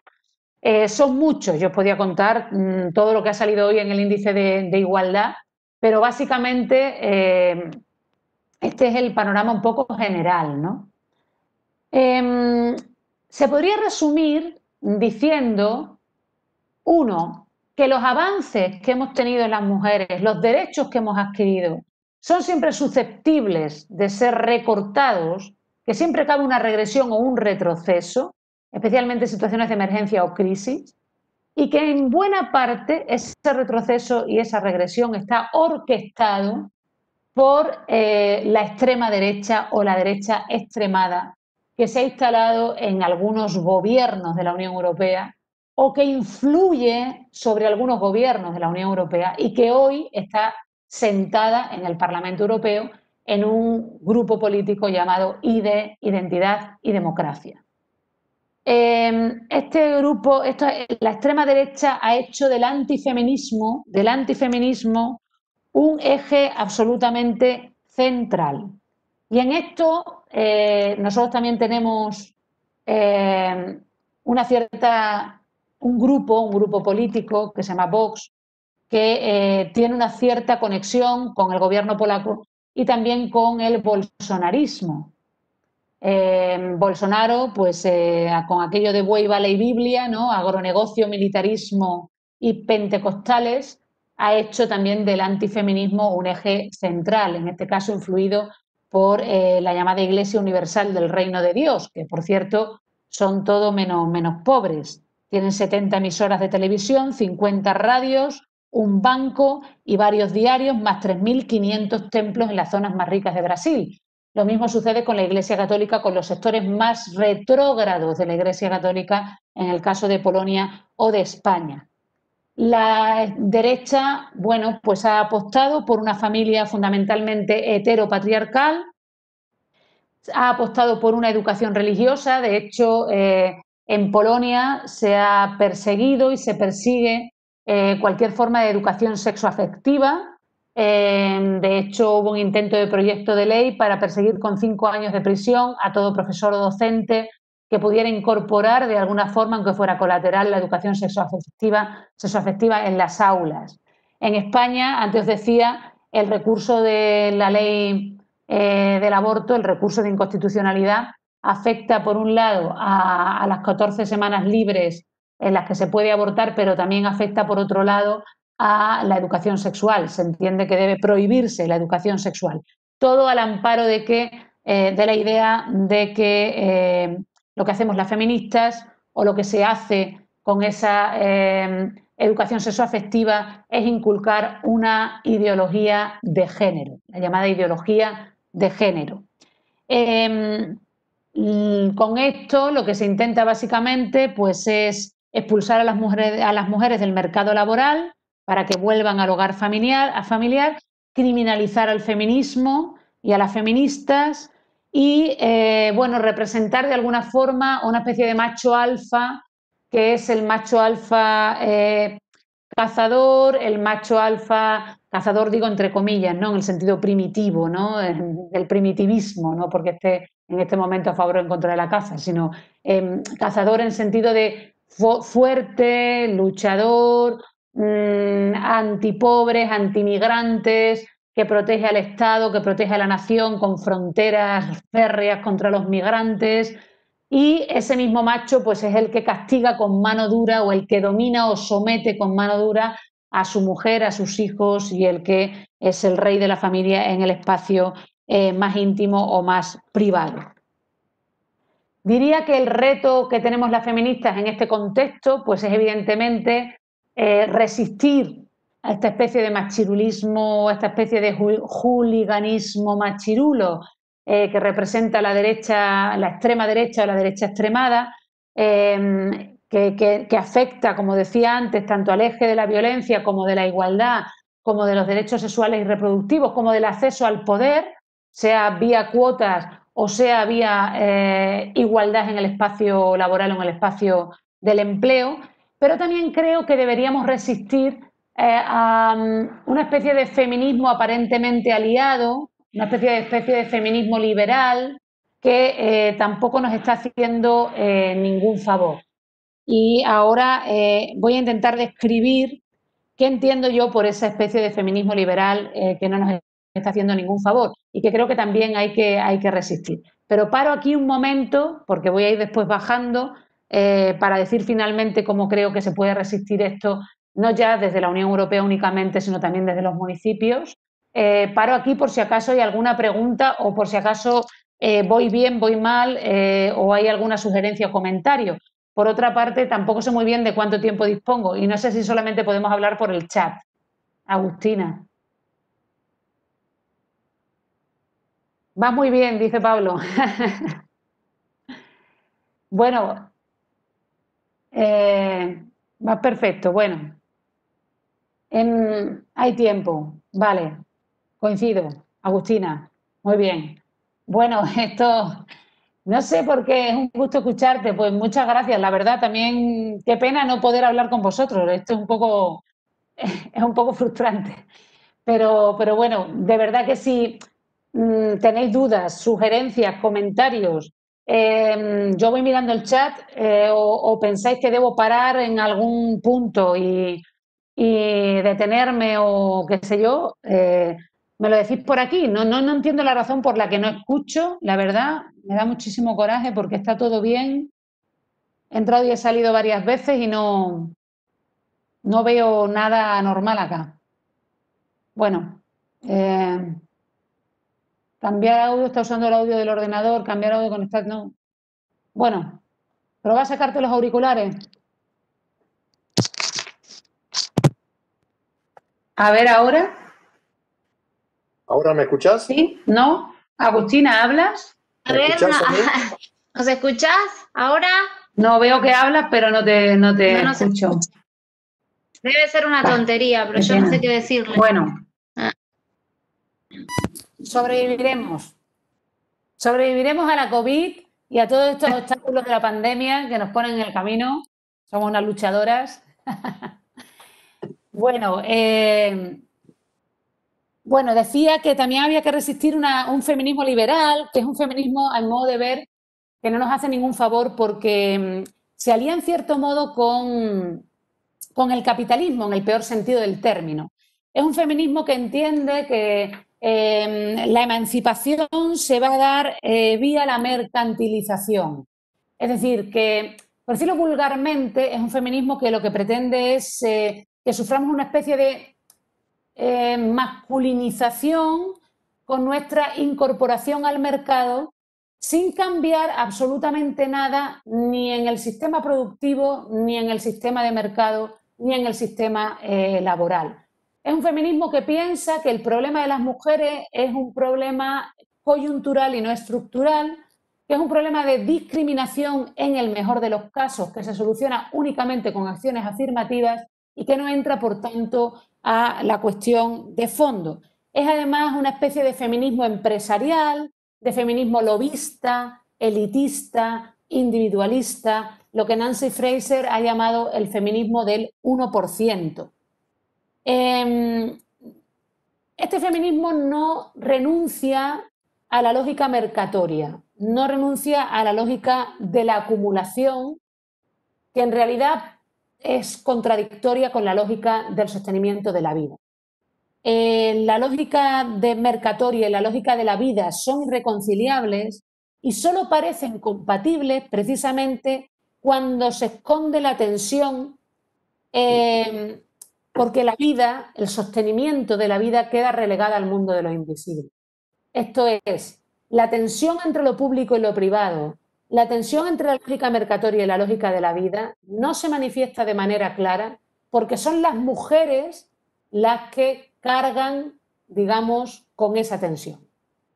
B: Son muchos, yo os podía contar todo lo que ha salido hoy en el índice de igualdad, pero básicamente este es el panorama un poco general, ¿no? Se podría resumir diciendo, uno, que los avances que hemos tenido en las mujeres, los derechos que hemos adquirido, son siempre susceptibles de ser recortados, que siempre cabe una regresión o un retroceso, especialmente en situaciones de emergencia o crisis, y que en buena parte ese retroceso y esa regresión está orquestado por la extrema derecha o la derecha extremada que se ha instalado en algunos gobiernos de la Unión Europea o que influye sobre algunos gobiernos de la Unión Europea y que hoy está sentada en el Parlamento Europeo en un grupo político llamado IDE, Identidad y Democracia. Este grupo, la extrema derecha ha hecho del antifeminismo un eje absolutamente central. Y en esto nosotros también tenemos un grupo político que se llama Vox, que tiene una cierta conexión con el gobierno polaco y también con el bolsonarismo. Bolsonaro, pues con aquello de buey, bala y Biblia, ¿no? Agronegocio, militarismo y pentecostales, ha hecho también del antifeminismo un eje central, en este caso influido por la llamada Iglesia Universal del Reino de Dios, que por cierto son todo menos pobres. Tienen 70 emisoras de televisión, 50 radios, un banco y varios diarios, más 3.500 templos en las zonas más ricas de Brasil. Lo mismo sucede con la Iglesia Católica, con los sectores más retrógrados de la Iglesia Católica, en el caso de Polonia o de España. La derecha, bueno, pues ha apostado por una familia fundamentalmente heteropatriarcal, ha apostado por una educación religiosa. De hecho, en Polonia se ha perseguido y se persigue cualquier forma de educación sexoafectiva. De hecho, hubo un intento de proyecto de ley para perseguir con 5 años de prisión a todo profesor o docente que pudiera incorporar de alguna forma, aunque fuera colateral, la educación sexoafectiva en las aulas. En España, antes os decía, el recurso de la ley del aborto, el recurso de inconstitucionalidad, afecta por un lado a las 14 semanas libres en las que se puede abortar, pero también afecta por otro lado a la educación sexual. Se entiende que debe prohibirse la educación sexual. Todo al amparo de la idea de que lo que hacemos las feministas o lo que se hace con esa educación sexoafectiva es inculcar una ideología de género, la llamada ideología de género. con esto lo que se intenta básicamente pues es expulsar a las mujeres del mercado laboral para que vuelvan al hogar familiar, criminalizar al feminismo y a las feministas y bueno, representar de alguna forma una especie de macho alfa, que es el macho alfa cazador, el macho alfa, cazador digo entre comillas, ¿no? En el sentido primitivo, ¿no? Del primitivismo, no porque esté en este momento a favor o en contra de la caza, sino cazador en sentido de fuerte, luchador, antipobres, antimigrantes, que protege al Estado, que protege a la nación con fronteras férreas contra los migrantes. Y ese mismo macho pues es el que castiga con mano dura o el que domina o somete con mano dura a su mujer, a sus hijos y el que es el rey de la familia en el espacio más íntimo o más privado. Diría que el reto que tenemos las feministas en este contexto pues es evidentemente resistir a esta especie de machirulismo, a esta especie de hooliganismo machirulo que representa la derecha, la extrema derecha o la derecha extremada, que afecta, como decía antes, tanto al eje de la violencia como de la igualdad, como de los derechos sexuales y reproductivos, como del acceso al poder, sea vía cuotas o sea vía igualdad en el espacio laboral o en el espacio del empleo, pero también creo que deberíamos resistir a una especie de feminismo aparentemente aliado, una especie de feminismo liberal que tampoco nos está haciendo ningún favor. Y ahora voy a intentar describir qué entiendo yo por esa especie de feminismo liberal que no nos está haciendo ningún favor y que creo que también hay que resistir. Pero paro aquí un momento, porque voy a ir después bajando, para decir finalmente cómo creo que se puede resistir esto, no ya desde la Unión Europea únicamente, sino también desde los municipios. Paro aquí por si acaso hay alguna pregunta o por si acaso voy bien, voy mal o hay alguna sugerencia o comentario. Por otra parte, tampoco sé muy bien de cuánto tiempo dispongo y no sé si solamente podemos hablar por el chat. Agustina. Va muy bien, dice Pablo. Bueno, va perfecto. Bueno, hay tiempo. Vale, coincido. Agustina, muy bien. Bueno, esto... No sé por qué, es un gusto escucharte, pues muchas gracias. La verdad, también qué pena no poder hablar con vosotros. Esto es un poco frustrante. Pero bueno, de verdad que si tenéis dudas, sugerencias, comentarios, yo voy mirando el chat o pensáis que debo parar en algún punto y detenerme o qué sé yo, me lo decís por aquí. No entiendo la razón por la que no escucho, la verdad, me da muchísimo coraje porque está todo bien. He entrado y he salido varias veces y no veo nada anormal acá. Bueno, cambiar audio, está usando el audio del ordenador, cambiar audio, conectar, no. Bueno, prueba a sacarte los auriculares. A ver ahora.
A: ¿Ahora me escuchás?
B: ¿Sí? ¿No? Agustina, ¿hablas?
D: A ver, ¿nos escuchás ahora?
B: No, veo que hablas, pero no te escucho.
D: Debe ser una tontería, pero yo no sé qué decirle.
B: Bueno, sobreviviremos. Sobreviviremos a la COVID y a todos estos obstáculos de la pandemia que nos ponen en el camino. Somos unas luchadoras. Bueno, decía que también había que resistir un feminismo liberal, que es un feminismo, a mi modo de ver, que no nos hace ningún favor porque se alía en cierto modo con el capitalismo, en el peor sentido del término. Es un feminismo que entiende que la emancipación se va a dar vía la mercantilización. Es decir, que, por decirlo vulgarmente, es un feminismo que lo que pretende es que suframos una especie de masculinización con nuestra incorporación al mercado sin cambiar absolutamente nada ni en el sistema productivo, ni en el sistema de mercado, ni en el sistema laboral. Es un feminismo que piensa que el problema de las mujeres es un problema coyuntural y no estructural, que es un problema de discriminación en el mejor de los casos, que se soluciona únicamente con acciones afirmativas y que no entra, por tanto, a la cuestión de fondo. Es además una especie de feminismo empresarial, de feminismo lobista, elitista, individualista, lo que Nancy Fraser ha llamado el feminismo del 1%. Este feminismo no renuncia a la lógica mercatoria, no renuncia a la lógica de la acumulación, que en realidad es contradictoria con la lógica del sostenimiento de la vida. La lógica de mercatoria y la lógica de la vida son irreconciliables y solo parecen compatibles precisamente cuando se esconde la tensión, porque la vida, el sostenimiento de la vida queda relegada al mundo de lo invisible. Esto es, la tensión entre lo público y lo privado, la tensión entre la lógica mercatoria y la lógica de la vida no se manifiesta de manera clara porque son las mujeres las que cargan, digamos, con esa tensión.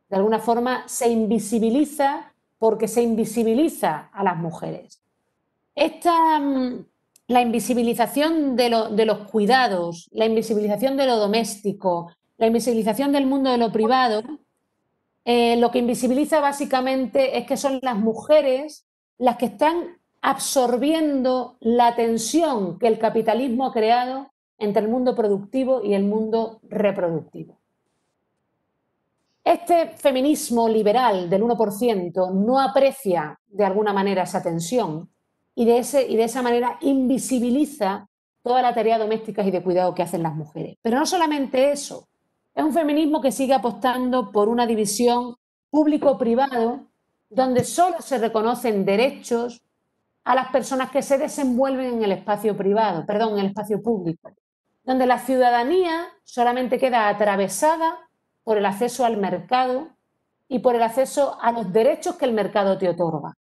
B: De alguna forma se invisibiliza porque se invisibiliza a las mujeres. La invisibilización de los cuidados, la invisibilización de lo doméstico, la invisibilización del mundo de lo privado, lo que invisibiliza básicamente es que son las mujeres las que están absorbiendo la tensión que el capitalismo ha creado entre el mundo productivo y el mundo reproductivo. Este feminismo liberal del 1% no aprecia de alguna manera esa tensión y de esa manera invisibiliza toda la tarea doméstica y de cuidado que hacen las mujeres. Pero no solamente eso, es un feminismo que sigue apostando por una división público-privado donde solo se reconocen derechos a las personas que se desenvuelven en el espacio privado, perdón, en el espacio público, donde la ciudadanía solamente queda atravesada por el acceso al mercado y por el acceso a los derechos que el mercado te otorga.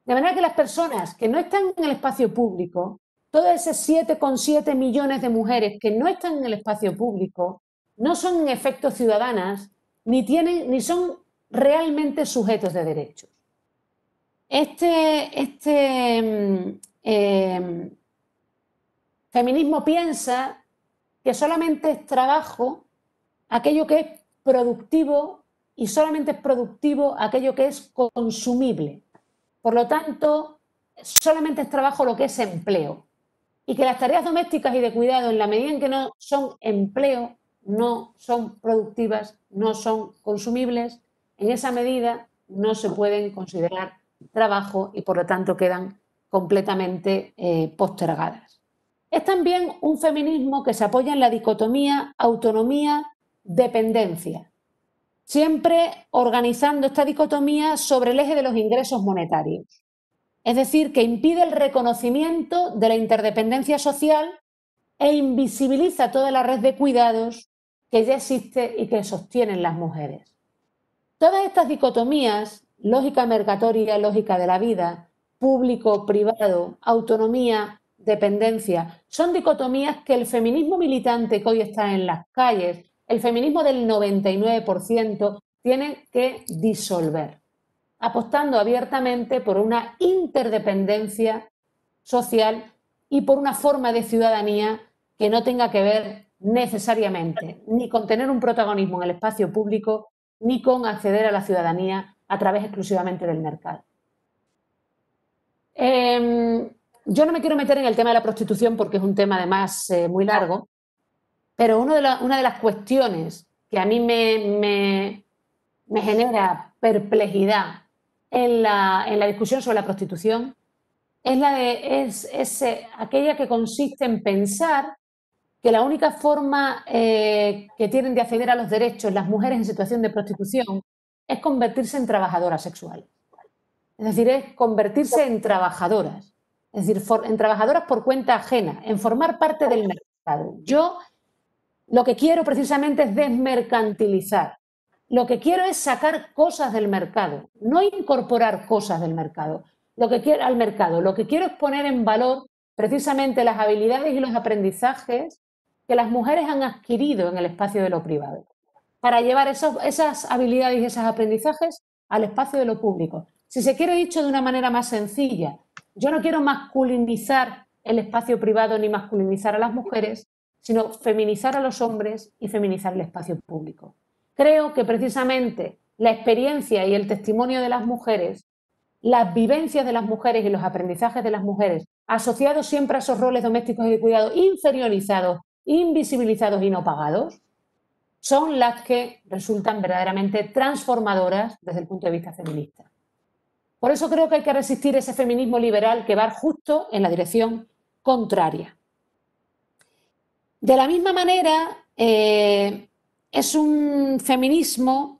B: De manera que las personas que no están en el espacio público, todos esos 7,7 millones de mujeres que no están en el espacio público, no son en efecto ciudadanas ni son realmente sujetos de derechos. Feminismo piensa que solamente es trabajo aquello que es productivo y solamente es productivo aquello que es consumible. Por lo tanto, solamente es trabajo lo que es empleo. Y que las tareas domésticas y de cuidado, en la medida en que no son empleo, no son productivas, no son consumibles, en esa medida no se pueden considerar trabajo y por lo tanto quedan completamente postergadas. Es también un feminismo que se apoya en la dicotomía autonomía-dependencia, siempre organizando esta dicotomía sobre el eje de los ingresos monetarios. Es decir, que impide el reconocimiento de la interdependencia social e invisibiliza toda la red de cuidados que ya existe y que sostienen las mujeres. Todas estas dicotomías, lógica mercatoria, lógica de la vida, público, privado, autonomía, dependencia, son dicotomías que el feminismo militante que hoy está en las calles, el feminismo del 99%, tiene que disolver, apostando abiertamente por una interdependencia social y por una forma de ciudadanía que no tenga que ver necesariamente ni con tener un protagonismo en el espacio público ni con acceder a la ciudadanía a través exclusivamente del mercado. Yo no me quiero meter en el tema de la prostitución porque es un tema además muy largo, pero una de las cuestiones que a mí me genera perplejidad en la discusión sobre la prostitución es aquella que consiste en pensar que la única forma que tienen de acceder a los derechos las mujeres en situación de prostitución es convertirse en trabajadoras sexuales. Es decir, es convertirse en trabajadoras. Es decir, en trabajadoras por cuenta ajena, en formar parte del mercado. Yo lo que quiero precisamente es desmercantilizar. Lo que quiero es sacar cosas del mercado, no incorporar cosas del mercado. Lo que quiero es poner en valor precisamente las habilidades y los aprendizajes que las mujeres han adquirido en el espacio de lo privado, para llevar esas habilidades y esos aprendizajes al espacio de lo público. Si se quiere dicho de una manera más sencilla, yo no quiero masculinizar el espacio privado ni masculinizar a las mujeres, sino feminizar a los hombres y feminizar el espacio público. Creo que precisamente la experiencia y el testimonio de las mujeres, las vivencias de las mujeres y los aprendizajes de las mujeres, asociados siempre a esos roles domésticos y de cuidado inferiorizados, invisibilizados y no pagados, son las que resultan verdaderamente transformadoras desde el punto de vista feminista. Por eso creo que hay que resistir ese feminismo liberal que va justo en la dirección contraria. De la misma manera, es un feminismo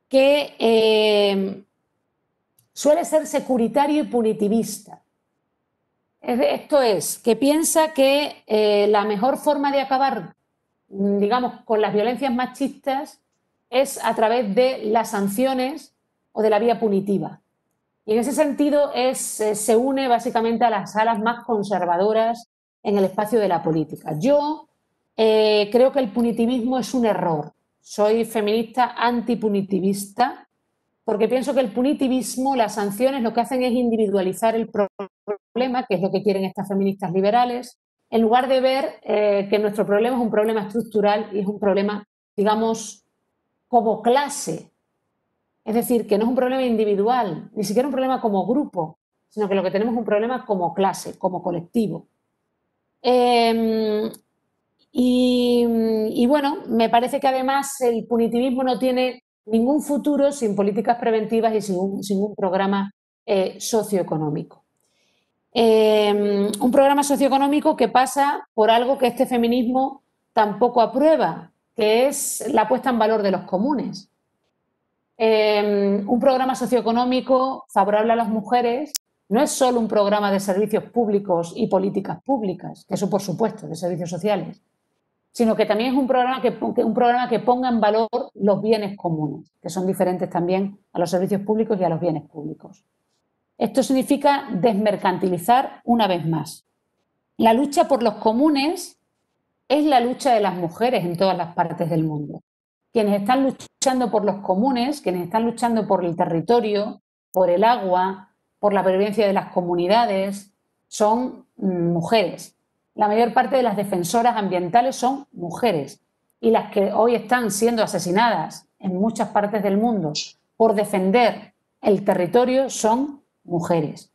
B: que suele ser securitario y punitivista. Esto es, que piensa que la mejor forma de acabar, digamos, con las violencias machistas es a través de las sanciones o de la vía punitiva. Y en ese sentido se une básicamente a las alas más conservadoras en el espacio de la política. Yo creo que el punitivismo es un error. Soy feminista antipunitivista porque pienso que el punitivismo, las sanciones, lo que hacen es individualizar el problema, que es lo que quieren estas feministas liberales, en lugar de ver que nuestro problema es un problema estructural y es un problema, digamos, como clase. Es decir, que no es un problema individual, ni siquiera un problema como grupo, sino que lo que tenemos es un problema como clase, como colectivo. Y bueno, me parece que además el punitivismo no tiene ningún futuro sin políticas preventivas y sin un programa socioeconómico. Un programa socioeconómico que pasa por algo que este feminismo tampoco aprueba, que es la puesta en valor de los comunes. Un programa socioeconómico favorable a las mujeres no es solo un programa de servicios públicos y políticas públicas, que eso por supuesto, de servicios sociales, sino que también es un programa que ponga en valor los bienes comunes, que son diferentes también a los servicios públicos y a los bienes públicos. Esto significa desmercantilizar una vez más. La lucha por los comunes es la lucha de las mujeres en todas las partes del mundo. Quienes están luchando por los comunes, quienes están luchando por el territorio, por el agua, por la pervivencia de las comunidades, son mujeres. La mayor parte de las defensoras ambientales son mujeres y las que hoy están siendo asesinadas en muchas partes del mundo por defender el territorio son mujeres.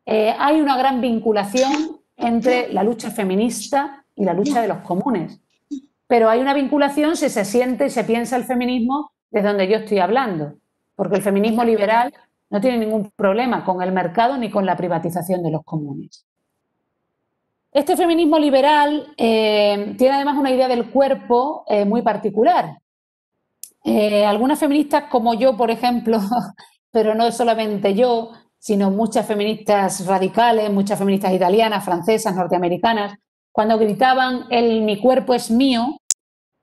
B: Hay una gran vinculación entre la lucha feminista y la lucha de los comunes, pero hay una vinculación si se siente y se piensa el feminismo desde donde yo estoy hablando, porque el feminismo liberal no tiene ningún problema con el mercado ni con la privatización de los comunes. Este feminismo liberal tiene además una idea del cuerpo muy particular. Algunas feministas como yo, por ejemplo, pero no solamente yo, sino muchas feministas radicales, muchas feministas italianas, francesas, norteamericanas, cuando gritaban mi cuerpo es mío,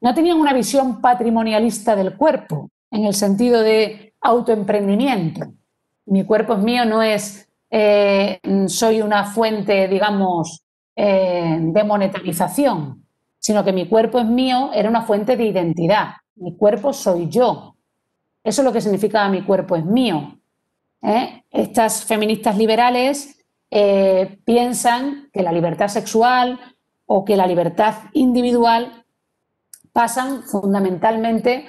B: no tenían una visión patrimonialista del cuerpo, en el sentido de autoemprendimiento. Mi cuerpo es mío no es soy una fuente, digamos, de monetarización, sino que mi cuerpo es mío era una fuente de identidad. Mi cuerpo soy yo. Eso es lo que significaba mi cuerpo es mío. Estas feministas liberales piensan que la libertad sexual o que la libertad individual pasan fundamentalmente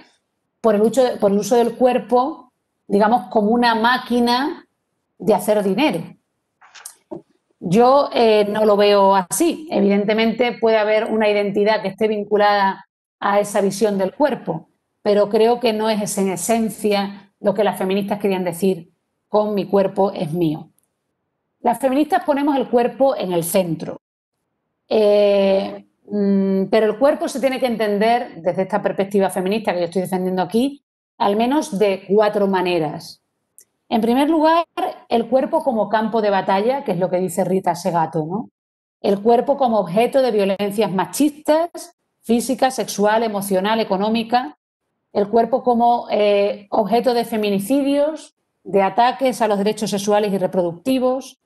B: por el uso del cuerpo, digamos, como una máquina de hacer dinero. Yo no lo veo así. Evidentemente puede haber una identidad que esté vinculada a esa visión del cuerpo, pero creo que no es en esencia lo que las feministas querían decir con mi cuerpo es mío. Las feministas ponemos el cuerpo en el centro, pero el cuerpo se tiene que entender desde esta perspectiva feminista que yo estoy defendiendo aquí, al menos de 4 maneras. En primer lugar, el cuerpo como campo de batalla, que es lo que dice Rita Segato, ¿no? El cuerpo como objeto de violencias machistas, física, sexual, emocional, económica. El cuerpo como objeto de feminicidios, de ataques a los derechos sexuales y reproductivos.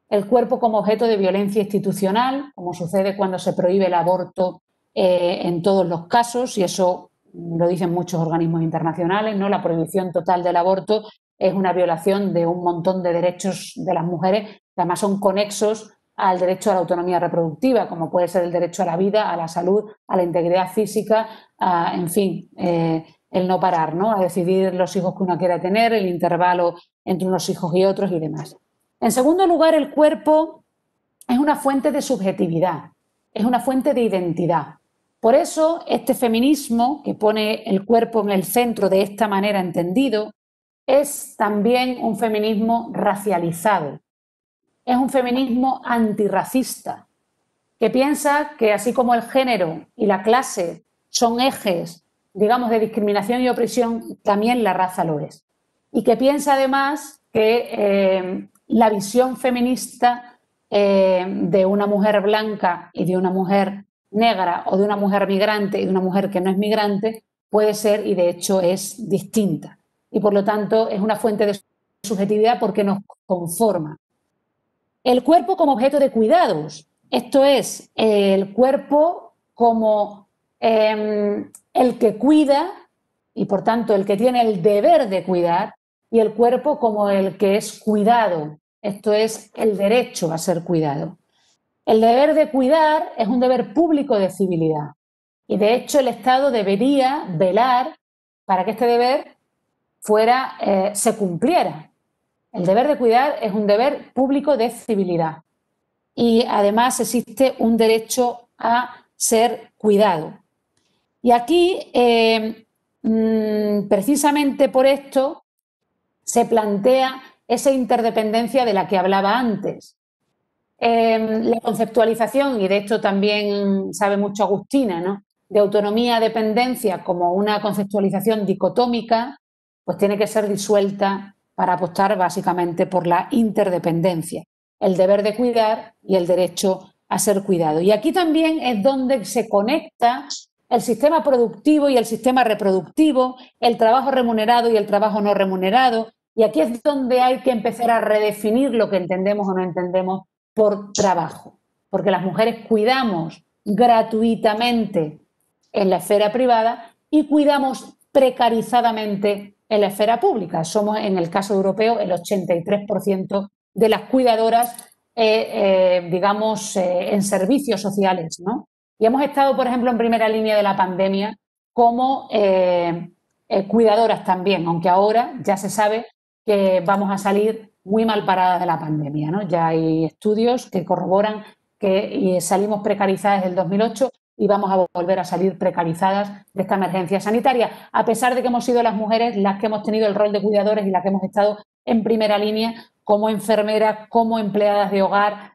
B: El cuerpo como objeto de violencia institucional, como sucede cuando se prohíbe el aborto en todos los casos, y eso lo dicen muchos organismos internacionales, ¿no? La prohibición total del aborto es una violación de un montón de derechos de las mujeres, que además son conexos al derecho a la autonomía reproductiva, como puede ser el derecho a la vida, a la salud, a la integridad física, en fin, el no parar, ¿no? A decidir los hijos que uno quiera tener, el intervalo entre unos hijos y otros y demás. En segundo lugar, el cuerpo es una fuente de subjetividad, es una fuente de identidad. Por eso, este feminismo, que pone el cuerpo en el centro de esta manera entendido, es también un feminismo racializado. Es un feminismo antirracista, que piensa que así como el género y la clase son ejes, digamos, de discriminación y opresión, también la raza lo es. Y que piensa además que la visión feminista de una mujer blanca y de una mujer negra, o de una mujer migrante y de una mujer que no es migrante, puede ser, y de hecho es, distinta. Y por lo tanto es una fuente de subjetividad porque nos conforma. El cuerpo como objeto de cuidados, esto es, el cuerpo como el que cuida y por tanto el que tiene el deber de cuidar, y el cuerpo como el que es cuidado, esto es, el derecho a ser cuidado. El deber de cuidar es un deber público de civilidad y de hecho el Estado debería velar para que este deber se cumpliera. El deber de cuidar es un deber público de civilidad y además existe un derecho a ser cuidado. Y aquí, precisamente por esto, se plantea esa interdependencia de la que hablaba antes. La conceptualización, y de esto también sabe mucho Agustina, ¿no?, de autonomía-dependencia como una conceptualización dicotómica, pues tiene que ser disuelta para apostar básicamente por la interdependencia, el deber de cuidar y el derecho a ser cuidado. Y aquí también es donde se conecta el sistema productivo y el sistema reproductivo, el trabajo remunerado y el trabajo no remunerado, y aquí es donde hay que empezar a redefinir lo que entendemos o no entendemos por trabajo, porque las mujeres cuidamos gratuitamente en la esfera privada y cuidamos precarizadamente en la esfera pública. Somos, en el caso europeo, el 83% de las cuidadoras, digamos, en servicios sociales, ¿no? Y hemos estado, por ejemplo, en primera línea de la pandemia como cuidadoras también, aunque ahora ya se sabe que vamos a salir muy mal paradas de la pandemia, ¿no? Ya hay estudios que corroboran que salimos precarizadas desde el 2008 y vamos a volver a salir precarizadas de esta emergencia sanitaria, a pesar de que hemos sido las mujeres las que hemos tenido el rol de cuidadores y las que hemos estado en primera línea como enfermeras, como empleadas de hogar,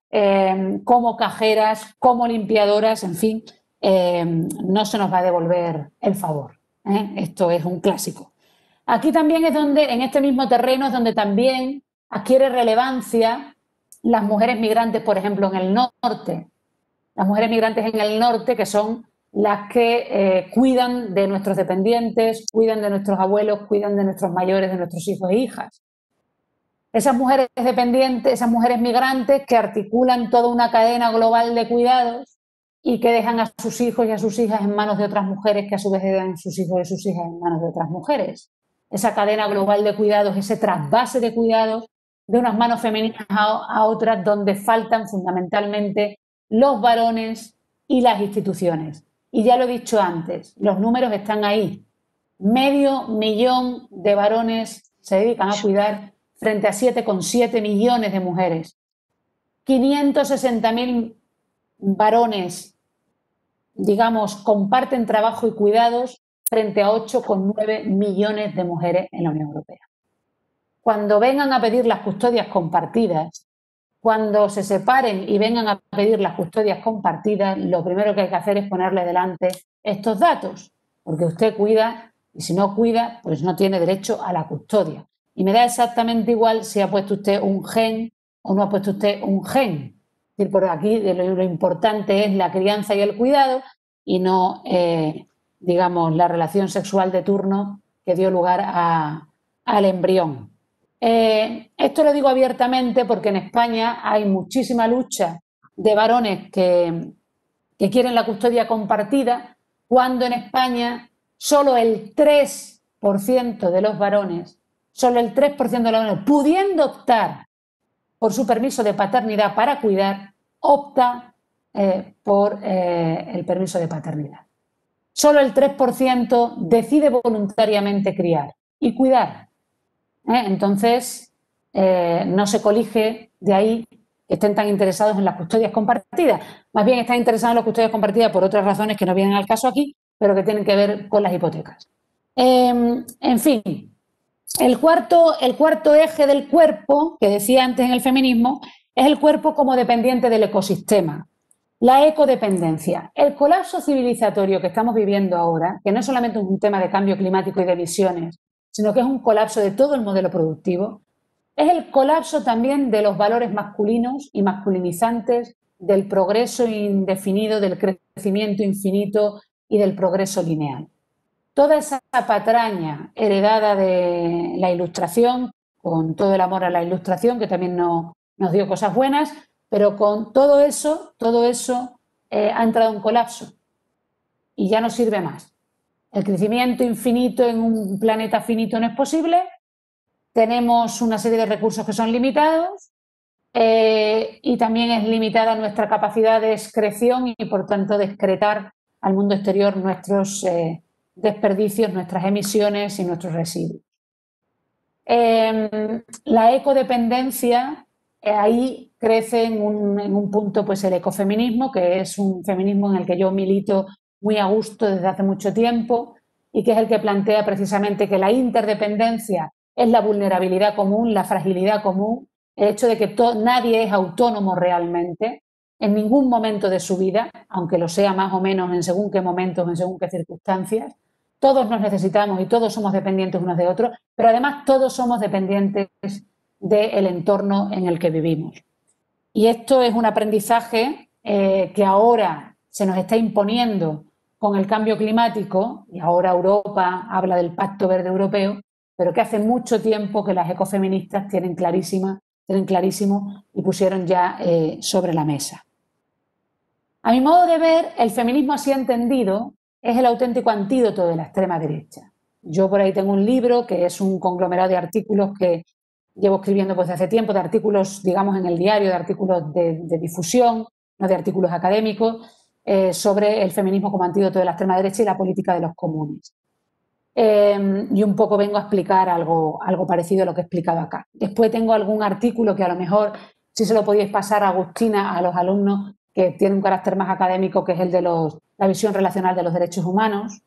B: como cajeras, como limpiadoras, en fin, no se nos va a devolver el favor, ¿eh? Esto es un clásico. Aquí también es donde, en este mismo terreno, es donde también adquiere relevancia las mujeres migrantes, por ejemplo, en el norte. Las mujeres migrantes en el norte, que son las que cuidan de nuestros dependientes, cuidan de nuestros abuelos, cuidan de nuestros mayores, de nuestros hijos e hijas. Esas mujeres dependientes, esas mujeres migrantes que articulan toda una cadena global de cuidados y que dejan a sus hijos y a sus hijas en manos de otras mujeres, que a su vez dejan a sus hijos y sus hijas en manos de otras mujeres. Esa cadena global de cuidados, ese trasvase de cuidados de unas manos femeninas a otras, donde faltan fundamentalmente los varones y las instituciones. Y ya lo he dicho antes, los números están ahí. 500.000 de varones se dedican a cuidar frente a 7,7 millones de mujeres. 560.000 varones, digamos, comparten trabajo y cuidados frente a 8,9 millones de mujeres en la Unión Europea. Cuando vengan a pedir las custodias compartidas, cuando se separen y vengan a pedir las custodias compartidas, lo primero que hay que hacer es ponerle delante estos datos, porque usted cuida y si no cuida, pues no tiene derecho a la custodia. Y me da exactamente igual si ha puesto usted un gen o no ha puesto usted un gen. Es decir, por aquí lo importante es la crianza y el cuidado y no, digamos, la relación sexual de turno que dio lugar al embrión. Esto lo digo abiertamente porque en España hay muchísima lucha de varones que quieren la custodia compartida, cuando en España solo el 3% de los varones solo el 3% de los menores, pudiendo optar por su permiso de paternidad para cuidar, opta por el permiso de paternidad. Solo el 3% decide voluntariamente criar y cuidar. Entonces, no se colige de ahí que estén tan interesados en las custodias compartidas. Más bien están interesados en las custodias compartidas por otras razones que no vienen al caso aquí, pero que tienen que ver con las hipotecas. En fin, el cuarto eje del cuerpo, que decía antes en el feminismo, es el cuerpo como dependiente del ecosistema. La ecodependencia. El colapso civilizatorio que estamos viviendo ahora, que no es solamente un tema de cambio climático y de emisiones, sino que es un colapso de todo el modelo productivo, es el colapso también de los valores masculinos y masculinizantes, del progreso indefinido, del crecimiento infinito y del progreso lineal. Toda esa patraña heredada de la Ilustración, con todo el amor a la Ilustración, que también nos dio cosas buenas, pero con todo eso ha entrado en colapso y ya no sirve más. El crecimiento infinito en un planeta finito no es posible, tenemos una serie de recursos que son limitados y también es limitada nuestra capacidad de excreción y por tanto de excretar al mundo exterior nuestros desperdicios, nuestras emisiones y nuestros residuos. La ecodependencia, ahí crece en un punto pues el ecofeminismo, que es un feminismo en el que yo milito muy a gusto desde hace mucho tiempo y que es el que plantea precisamente que la interdependencia es la vulnerabilidad común, la fragilidad común, el hecho de que nadie es autónomo realmente en ningún momento de su vida, aunque lo sea más o menos en según qué momentos, en según qué circunstancias. Todos nos necesitamos y todos somos dependientes unos de otros, pero además todos somos dependientes del entorno en el que vivimos. Y esto es un aprendizaje que ahora se nos está imponiendo con el cambio climático, y ahora Europa habla del Pacto Verde Europeo, pero que hace mucho tiempo que las ecofeministas tienen clarísimo y pusieron ya sobre la mesa. A mi modo de ver, el feminismo así entendido es el auténtico antídoto de la extrema derecha. Yo por ahí tengo un libro que es un conglomerado de artículos que llevo escribiendo pues desde hace tiempo, de artículos, digamos, en el diario, de artículos de difusión, no de artículos académicos, sobre el feminismo como antídoto de la extrema derecha y la política de los comunes. Y un poco vengo a explicar algo parecido a lo que he explicado acá. Después tengo algún artículo que a lo mejor, si se lo podíais pasar a Agustina, a los alumnos, que tiene un carácter más académico, que es el de la visión relacional de los derechos humanos,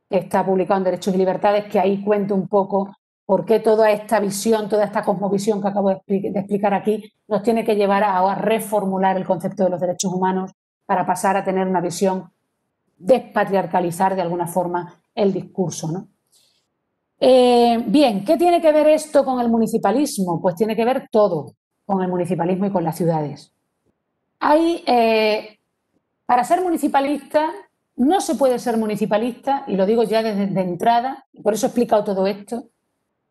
B: que está publicado en Derechos y Libertades, que ahí cuento un poco por qué toda esta visión, toda esta cosmovisión que acabo de explicar aquí, nos tiene que llevar a reformular el concepto de los derechos humanos para pasar a tener una visión, despatriarcalizar de alguna forma el discurso, ¿no? Bien, ¿qué tiene que ver esto con el municipalismo? Pues tiene que ver todo con el municipalismo y con las ciudades. Para ser municipalista, no se puede ser municipalista, y lo digo ya desde de entrada, y por eso he explicado todo esto,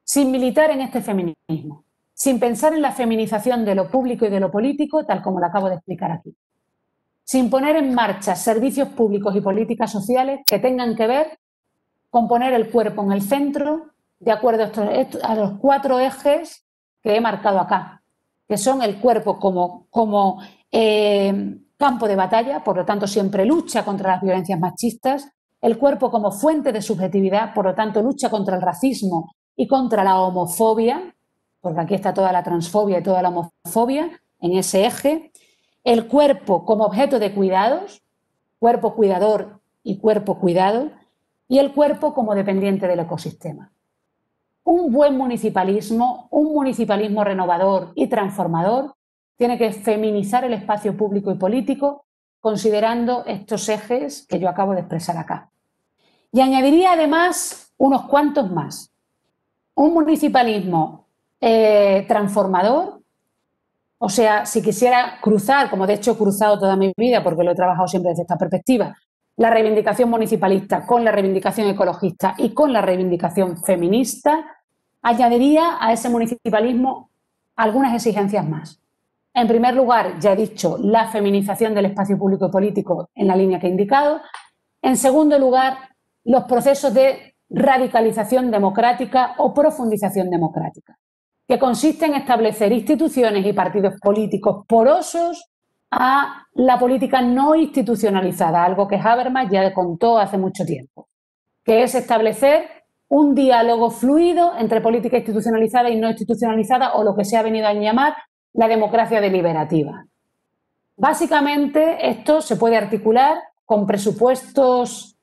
B: sin militar en este feminismo, sin pensar en la feminización de lo público y de lo político, tal como lo acabo de explicar aquí, sin poner en marcha servicios públicos y políticas sociales que tengan que ver con poner el cuerpo en el centro, de acuerdo a los 4 ejes que he marcado acá, que son el cuerpo como campo de batalla, por lo tanto siempre lucha contra las violencias machistas, el cuerpo como fuente de subjetividad, por lo tanto lucha contra el racismo y contra la homofobia, porque aquí está toda la transfobia y toda la homofobia en ese eje, el cuerpo como objeto de cuidados, cuerpo cuidador y cuerpo cuidado, y el cuerpo como dependiente del ecosistema. Un buen municipalismo, un municipalismo renovador y transformador, tiene que feminizar el espacio público y político considerando estos ejes que yo acabo de expresar acá. Y añadiría además unos cuantos más. Un municipalismo transformador, o sea, si quisiera cruzar, como de hecho he cruzado toda mi vida porque lo he trabajado siempre desde esta perspectiva, la reivindicación municipalista con la reivindicación ecologista y con la reivindicación feminista, añadiría a ese municipalismo algunas exigencias más. En primer lugar, ya he dicho, la feminización del espacio público y político en la línea que he indicado. En segundo lugar, los procesos de radicalización democrática o profundización democrática, que consiste en establecer instituciones y partidos políticos porosos a la política no institucionalizada, algo que Habermas ya contó hace mucho tiempo, que es establecer un diálogo fluido entre política institucionalizada y no institucionalizada, o lo que se ha venido a llamar la democracia deliberativa. Básicamente, esto se puede articular con presupuestos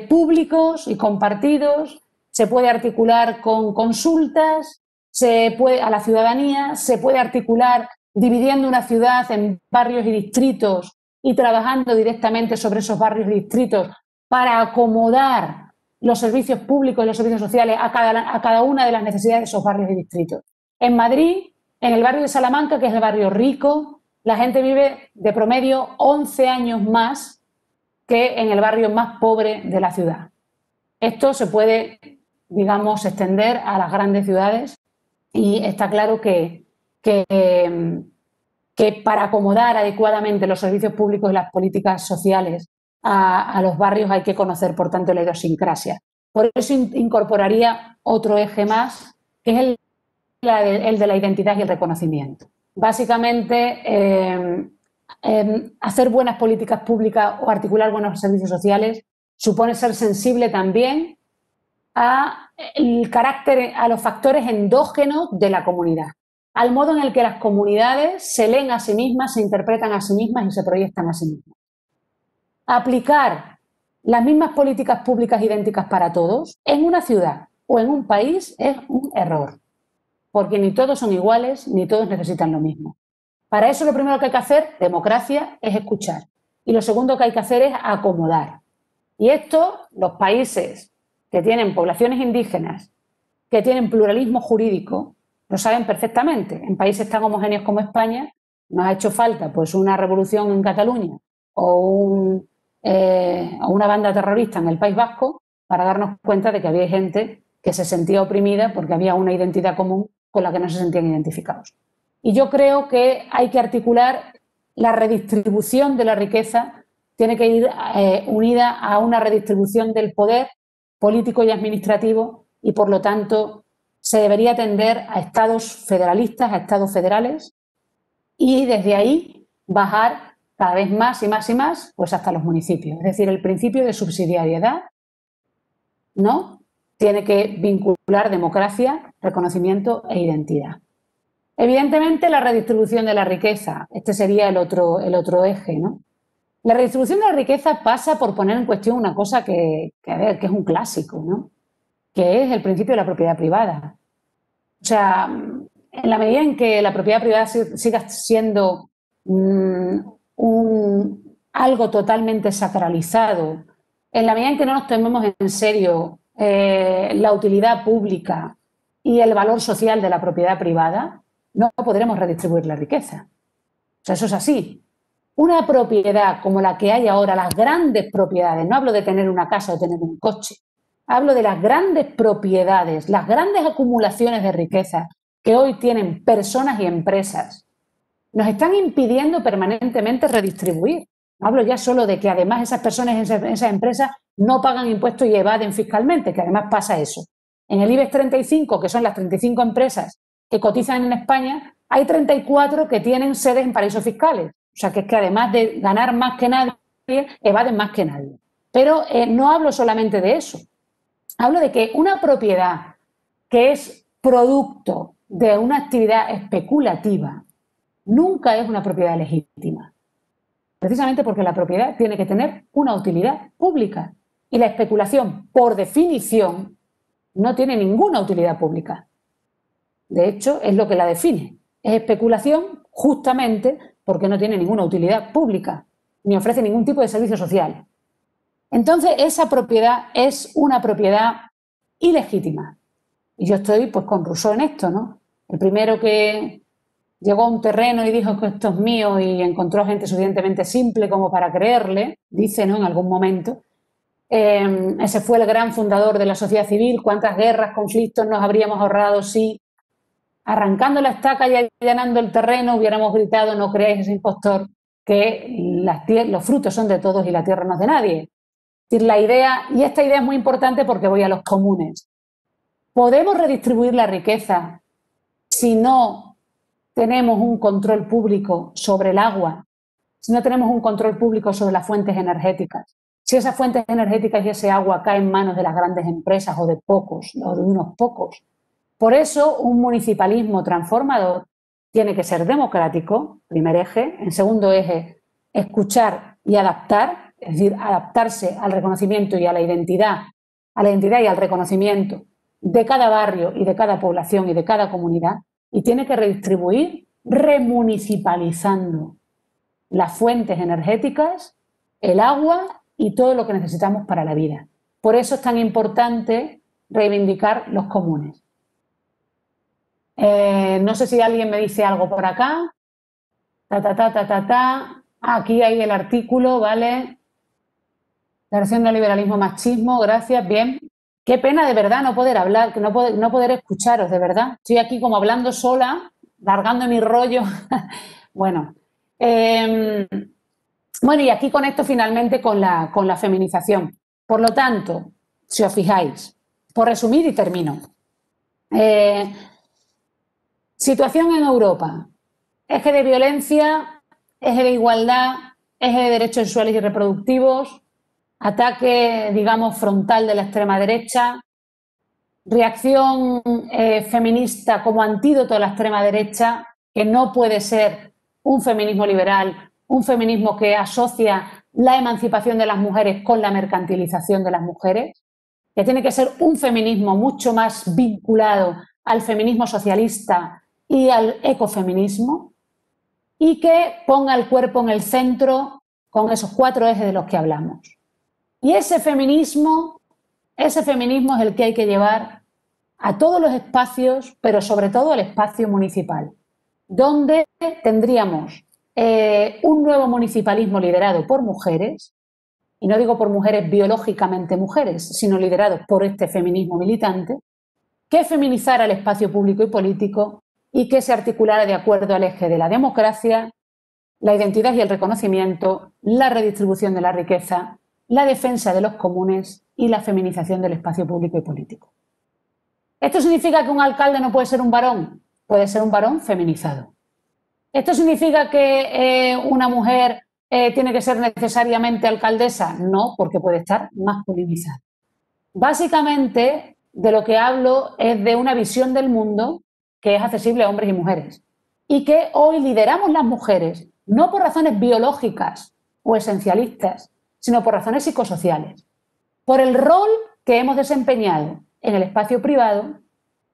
B: públicos y compartidos, se puede articular con consultas a la ciudadanía, se puede articular dividiendo una ciudad en barrios y distritos y trabajando directamente sobre esos barrios y distritos para acomodar los servicios públicos y los servicios sociales a cada una de las necesidades de esos barrios y distritos. En Madrid, en el barrio de Salamanca, que es el barrio rico, la gente vive de promedio 11 años más que en el barrio más pobre de la ciudad. Esto se puede, digamos, extender a las grandes ciudades y está claro que para acomodar adecuadamente los servicios públicos y las políticas sociales a los barrios hay que conocer, por tanto, la idiosincrasia. Por eso incorporaría otro eje más, que es el de la identidad y el reconocimiento. Básicamente, hacer buenas políticas públicas o articular buenos servicios sociales supone ser sensible también a los factores endógenos de la comunidad, al modo en el que las comunidades se leen a sí mismas, se interpretan a sí mismas y se proyectan a sí mismas. Aplicar las mismas políticas públicas idénticas para todos en una ciudad o en un país es un error, porque ni todos son iguales ni todos necesitan lo mismo. Para eso lo primero que hay que hacer, democracia, es escuchar. Y lo segundo que hay que hacer es acomodar. Y esto, los países que tienen poblaciones indígenas, que tienen pluralismo jurídico, lo saben perfectamente. En países tan homogéneos como España nos ha hecho falta pues una revolución en Cataluña o una banda terrorista en el País Vasco para darnos cuenta de que había gente que se sentía oprimida porque había una identidad común con la que no se sentían identificados. Y yo creo que hay que articular la redistribución de la riqueza, tiene que ir unida a una redistribución del poder político y administrativo y, por lo tanto, se debería tender a estados federalistas, a estados federales y desde ahí bajar cada vez más y más y más pues hasta los municipios. Es decir, el principio de subsidiariedad, ¿no?, tiene que vincular democracia, reconocimiento e identidad. Evidentemente, la redistribución de la riqueza, este sería el otro eje, ¿no? La redistribución de la riqueza pasa por poner en cuestión una cosa que es un clásico, ¿no?, que es el principio de la propiedad privada. O sea, en la medida en que la propiedad privada siga siendo algo totalmente sacralizado, en la medida en que no nos tomemos en serio la utilidad pública y el valor social de la propiedad privada, no podremos redistribuir la riqueza. O sea, eso es así. Una propiedad como la que hay ahora, las grandes propiedades, no hablo de tener una casa o tener un coche, hablo de las grandes propiedades, las grandes acumulaciones de riqueza que hoy tienen personas y empresas, nos están impidiendo permanentemente redistribuir. No hablo ya solo de que además esas personas y esas empresas no pagan impuestos y evaden fiscalmente, que además pasa eso. En el IBEX 35, que son las 35 empresas que cotizan en España, hay 34 que tienen sedes en paraísos fiscales. O sea, que es que además de ganar más que nadie, evaden más que nadie. Pero no hablo solamente de eso. Hablo de que una propiedad que es producto de una actividad especulativa nunca es una propiedad legítima. Precisamente porque la propiedad tiene que tener una utilidad pública. Y la especulación, por definición, no tiene ninguna utilidad pública. De hecho, es lo que la define. Es especulación justamente porque no tiene ninguna utilidad pública, ni ofrece ningún tipo de servicio social. Entonces, esa propiedad es una propiedad ilegítima. Y yo estoy pues con Rousseau en esto, ¿no? El primero que llegó a un terreno y dijo que esto es mío y encontró gente suficientemente simple como para creerle, dice, ¿no?, en algún momento. Ese fue el gran fundador de la sociedad civil. ¿Cuántas guerras, conflictos nos habríamos ahorrado si, arrancando la estaca y allanando el terreno, hubiéramos gritado: no creáis ese impostor, que los frutos son de todos y la tierra no es de nadie? Es decir, la idea, y esta idea es muy importante porque voy a los comunes. ¿Podemos redistribuir la riqueza si no tenemos un control público sobre el agua? Si no tenemos un control público sobre las fuentes energéticas, si esas fuentes energéticas y ese agua caen en manos de las grandes empresas o de pocos, o de unos pocos. Por eso, un municipalismo transformador tiene que ser democrático, primer eje. En segundo eje, escuchar y adaptar, es decir, adaptarse al reconocimiento y a la identidad y al reconocimiento de cada barrio y de cada población y de cada comunidad, y tiene que redistribuir remunicipalizando las fuentes energéticas, el agua y todo lo que necesitamos para la vida. Por eso es tan importante reivindicar los comunes. No sé si alguien me dice algo por acá. Aquí hay el artículo, ¿vale? Declaración de liberalismo machismo, gracias, bien. Qué pena de verdad no poder hablar, que no poder escucharos, de verdad. Estoy aquí como hablando sola, largando mi rollo. Bueno. Bueno, y aquí conecto finalmente con la feminización. Por lo tanto, si os fijáis, por resumir y termino. Situación en Europa. Eje de violencia, eje de igualdad, eje de derechos sexuales y reproductivos, ataque, digamos, frontal de la extrema derecha, reacción feminista como antídoto a la extrema derecha, que no puede ser un feminismo liberal, un feminismo que asocia la emancipación de las mujeres con la mercantilización de las mujeres, que tiene que ser un feminismo mucho más vinculado al feminismo socialista y al ecofeminismo, y que ponga el cuerpo en el centro con esos 4 ejes de los que hablamos. Y ese feminismo es el que hay que llevar a todos los espacios, pero sobre todo al espacio municipal, donde tendríamos un nuevo municipalismo liderado por mujeres, y no digo por mujeres biológicamente mujeres, sino liderados por este feminismo militante, que feminizara el espacio público y político y que se articulara de acuerdo al eje de la democracia, la identidad y el reconocimiento, la redistribución de la riqueza, la defensa de los comunes y la feminización del espacio público y político. ¿Esto significa que un alcalde no puede ser un varón? Puede ser un varón feminizado. ¿Esto significa que una mujer tiene que ser necesariamente alcaldesa? No, porque puede estar masculinizada. Básicamente, de lo que hablo es de una visión del mundo que es accesible a hombres y mujeres y que hoy lideramos las mujeres, no por razones biológicas o esencialistas, sino por razones psicosociales, por el rol que hemos desempeñado en el espacio privado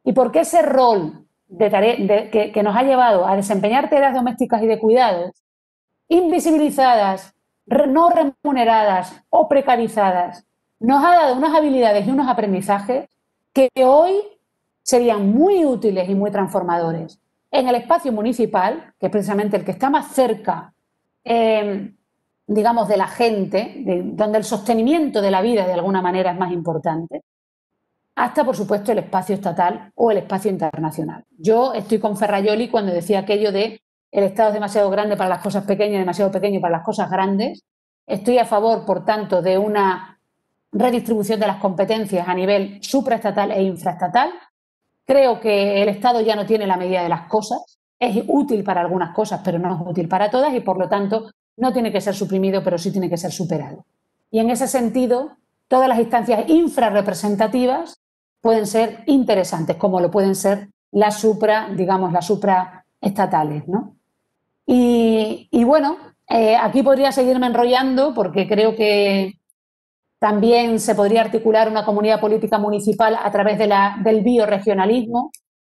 B: y porque ese rol que nos ha llevado a desempeñar tareas domésticas y de cuidados, invisibilizadas, no remuneradas o precarizadas, nos ha dado unas habilidades y unos aprendizajes que hoy serían muy útiles y muy transformadores en el espacio municipal, que es precisamente el que está más cerca, digamos, de la gente, donde el sostenimiento de la vida de alguna manera es más importante, hasta, por supuesto, el espacio estatal o el espacio internacional. Yo estoy con Ferrajoli cuando decía aquello de el Estado es demasiado grande para las cosas pequeñas y demasiado pequeño para las cosas grandes. Estoy a favor, por tanto, de una redistribución de las competencias a nivel supraestatal e infraestatal. Creo que el Estado ya no tiene la medida de las cosas. Es útil para algunas cosas, pero no es útil para todas y, por lo tanto, no tiene que ser suprimido, pero sí tiene que ser superado. Y en ese sentido, todas las instancias infrarrepresentativas pueden ser interesantes, como lo pueden ser las supraestatales, ¿no? Y bueno, aquí podría seguirme enrollando porque creo que también se podría articular una comunidad política municipal a través del bioregionalismo,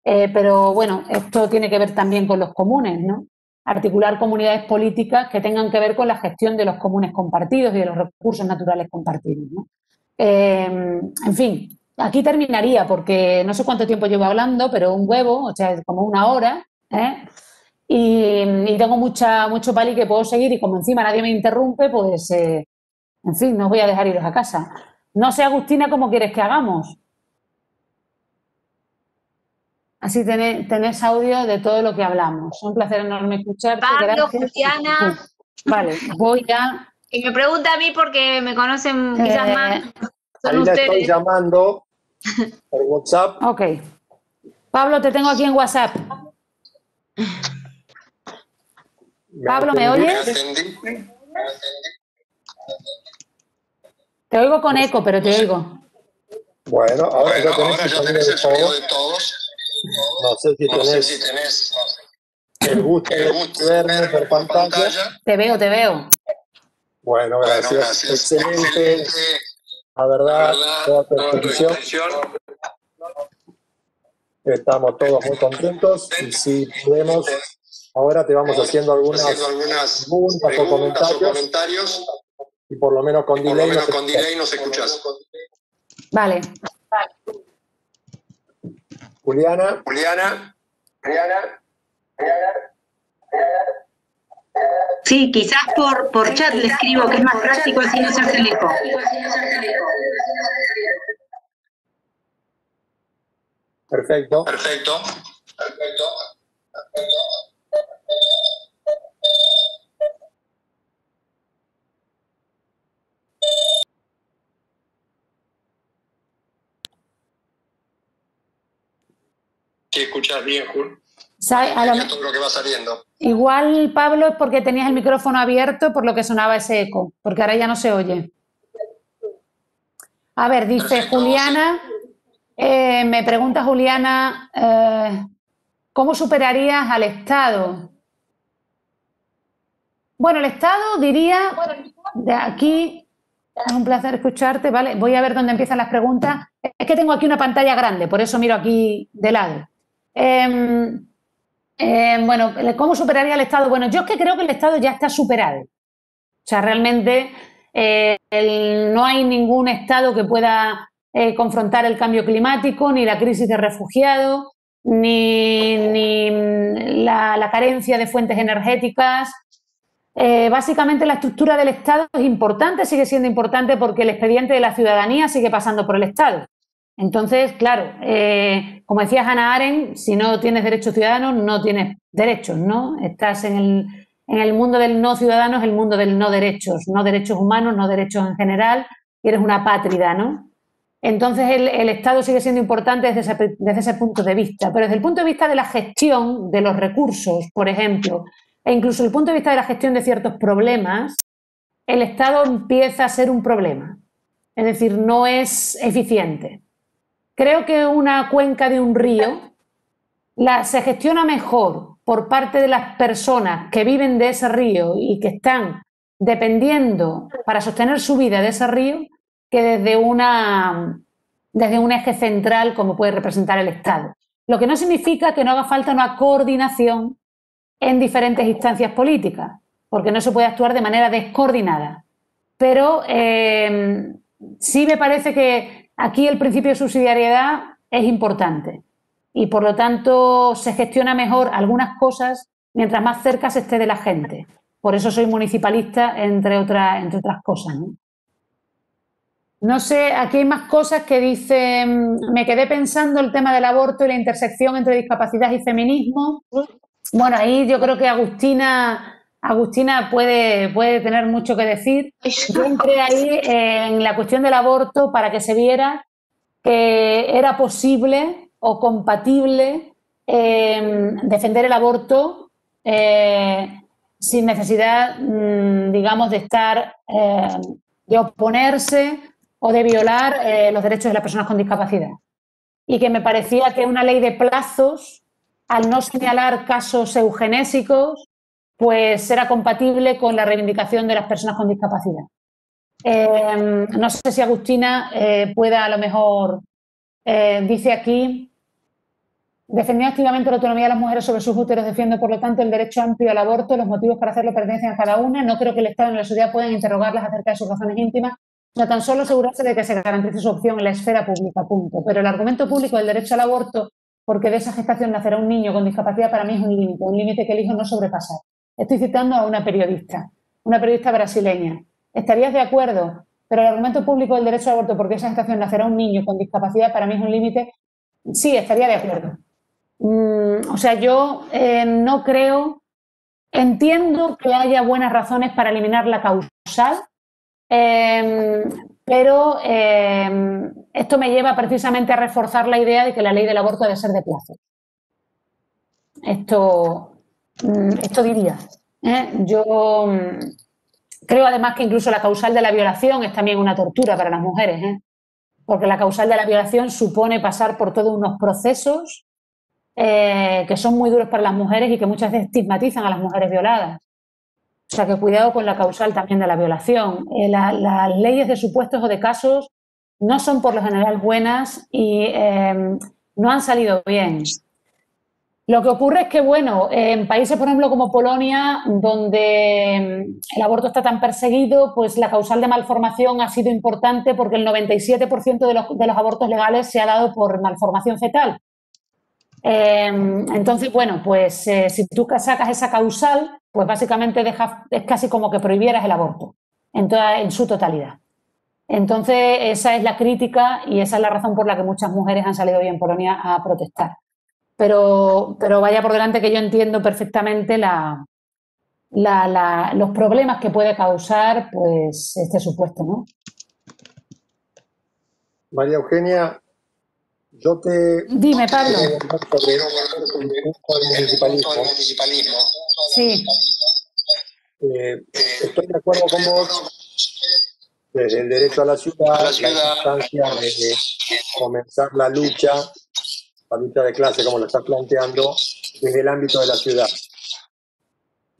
B: pero bueno, esto tiene que ver también con los comunes, ¿no? Articular comunidades políticas que tengan que ver con la gestión de los comunes compartidos y de los recursos naturales compartidos, ¿no? En fin, aquí terminaría porque no sé cuánto tiempo llevo hablando, pero un huevo, o sea, como 1 hora, y tengo mucho pali que puedo seguir y como encima nadie me interrumpe, pues, en fin, no os voy a dejar iros a casa. No sé, Agustina, cómo quieres que hagamos. Así tenés audio de todo lo que hablamos. Un placer enorme escucharte.
D: Pablo,
B: gracias.
D: Juliana.
B: Vale, voy a
D: Y me pregunta a mí porque me conocen quizás más. Son
A: Ahí la
D: ustedes.
A: estoy llamando por WhatsApp.
B: Ok. Pablo, te tengo aquí en WhatsApp. Pablo, ¿me oyes? Te oigo con eco, pero te oigo.
A: Bueno, ahora ya tenés el sonido de todos. No sé si tenés el gusto de verme por pantalla.
B: Te veo.
A: Bueno, gracias. Excelente. La verdad, toda tu exposición. Estamos todos muy contentos y si podemos, ahora te vamos haciendo algunas preguntas o comentarios y por lo menos con delay nos escuchás.
B: Vale.
A: Juliana.
E: Sí, quizás por chat le escribo, que es más práctico, así no se hace el eco.
A: Perfecto. Sí, escuchas bien, Jul. Todo lo que va saliendo.
B: Igual, Pablo, es porque tenías el micrófono abierto, por lo que sonaba ese eco, porque ahora ya no se oye. A ver, dice
A: Perfecto,
B: Juliana, me pregunta Juliana, ¿cómo superarías al Estado? Bueno, el Estado diría, de aquí, es un placer escucharte, ¿vale? Voy a ver dónde empiezan las preguntas. Es que tengo aquí una pantalla grande, por eso miro aquí de lado. Bueno, ¿cómo superaría el Estado? Bueno, yo es que creo que el Estado ya está superado. O sea, realmente no hay ningún Estado que pueda confrontar el cambio climático, ni la crisis de refugiados, ni la carencia de fuentes energéticas. Básicamente la estructura del Estado es importante, sigue siendo importante porque el expediente de la ciudadanía sigue pasando por el Estado. Entonces, claro, como decía Hannah Arendt, si no tienes derechos ciudadanos, no tienes derechos, ¿no? Estás en el mundo del no ciudadano, es el mundo del no derechos humanos, no derechos en general, y eres una pátrida, ¿no? Entonces, el Estado sigue siendo importante desde ese punto de vista, pero desde el punto de vista de la gestión de los recursos, por ejemplo, e incluso desde el punto de vista de la gestión de ciertos problemas, el Estado empieza a ser un problema, es decir, no es eficiente. Creo que una cuenca de un río se gestiona mejor por parte de las personas que viven de ese río y que están dependiendo para sostener su vida de ese río que desde un eje central como puede representar el Estado. Lo que no significa que no haga falta una coordinación en diferentes instancias políticas, porque no se puede actuar de manera descoordinada. Pero sí me parece que aquí el principio de subsidiariedad es importante y por lo tanto se gestiona mejor algunas cosas mientras más cerca se esté de la gente. Por eso soy municipalista, entre otras cosas, ¿no? No sé, aquí hay más cosas que dicen, me quedé pensando el tema del aborto y la intersección entre discapacidad y feminismo. Bueno, ahí yo creo que Agustina puede tener mucho que decir. Yo entré ahí en la cuestión del aborto para que se viera que era posible o compatible defender el aborto sin necesidad, digamos, de de oponerse o de violar los derechos de las personas con discapacidad. Y que me parecía que una ley de plazos, al no señalar casos eugenésicos, pues era compatible con la reivindicación de las personas con discapacidad. No sé si Agustina pueda, a lo mejor, dice aquí, defendiendo activamente la autonomía de las mujeres sobre sus úteros, defiende por lo tanto el derecho amplio al aborto, los motivos para hacerlo pertenecen a cada una, no creo que el Estado ni la sociedad puedan interrogarlas acerca de sus razones íntimas, sino tan solo asegurarse de que se garantice su opción en la esfera pública, punto. Pero el argumento público del derecho al aborto, porque de esa gestación nacerá un niño con discapacidad, para mí es un límite que elijo no sobrepasar. Estoy citando a una periodista brasileña. ¿Estarías de acuerdo? Pero el argumento público del derecho al aborto, porque de esa gestación nacerá un niño con discapacidad, para mí es un límite. Sí, estaría de acuerdo. O sea, yo no creo, entiendo que haya buenas razones para eliminar la causal causal, pero esto me lleva precisamente a reforzar la idea de que la ley del aborto debe ser de plazo. Esto diría. Yo creo además que incluso la causal de la violación es también una tortura para las mujeres, porque la causal de la violación supone pasar por todos unos procesos que son muy duros para las mujeres y que muchas veces estigmatizan a las mujeres violadas. O sea que cuidado con la causal también de la violación. Las leyes de supuestos o de casos no son por lo general buenas y no han salido bien. Lo que ocurre es que, bueno, en países, por ejemplo, como Polonia, donde el aborto está tan perseguido, pues la causal de malformación ha sido importante porque el 97% de los abortos legales se ha dado por malformación fetal. Entonces, bueno, pues si tú sacas esa causal, pues básicamente es casi como que prohibieras el aborto en su totalidad. Entonces, esa es la crítica y esa es la razón por la que muchas mujeres han salido hoy en Polonia a protestar. Pero vaya por delante que yo entiendo perfectamente los problemas que puede causar pues este supuesto, ¿no?
A: María Eugenia, yo te...
B: Dime, Pablo.
A: Sobre el municipalismo.
B: Sí.
A: Estoy de acuerdo con vos desde el derecho a la ciudad, la importancia de comenzar la lucha de clase, como lo estás planteando, desde el ámbito de la ciudad.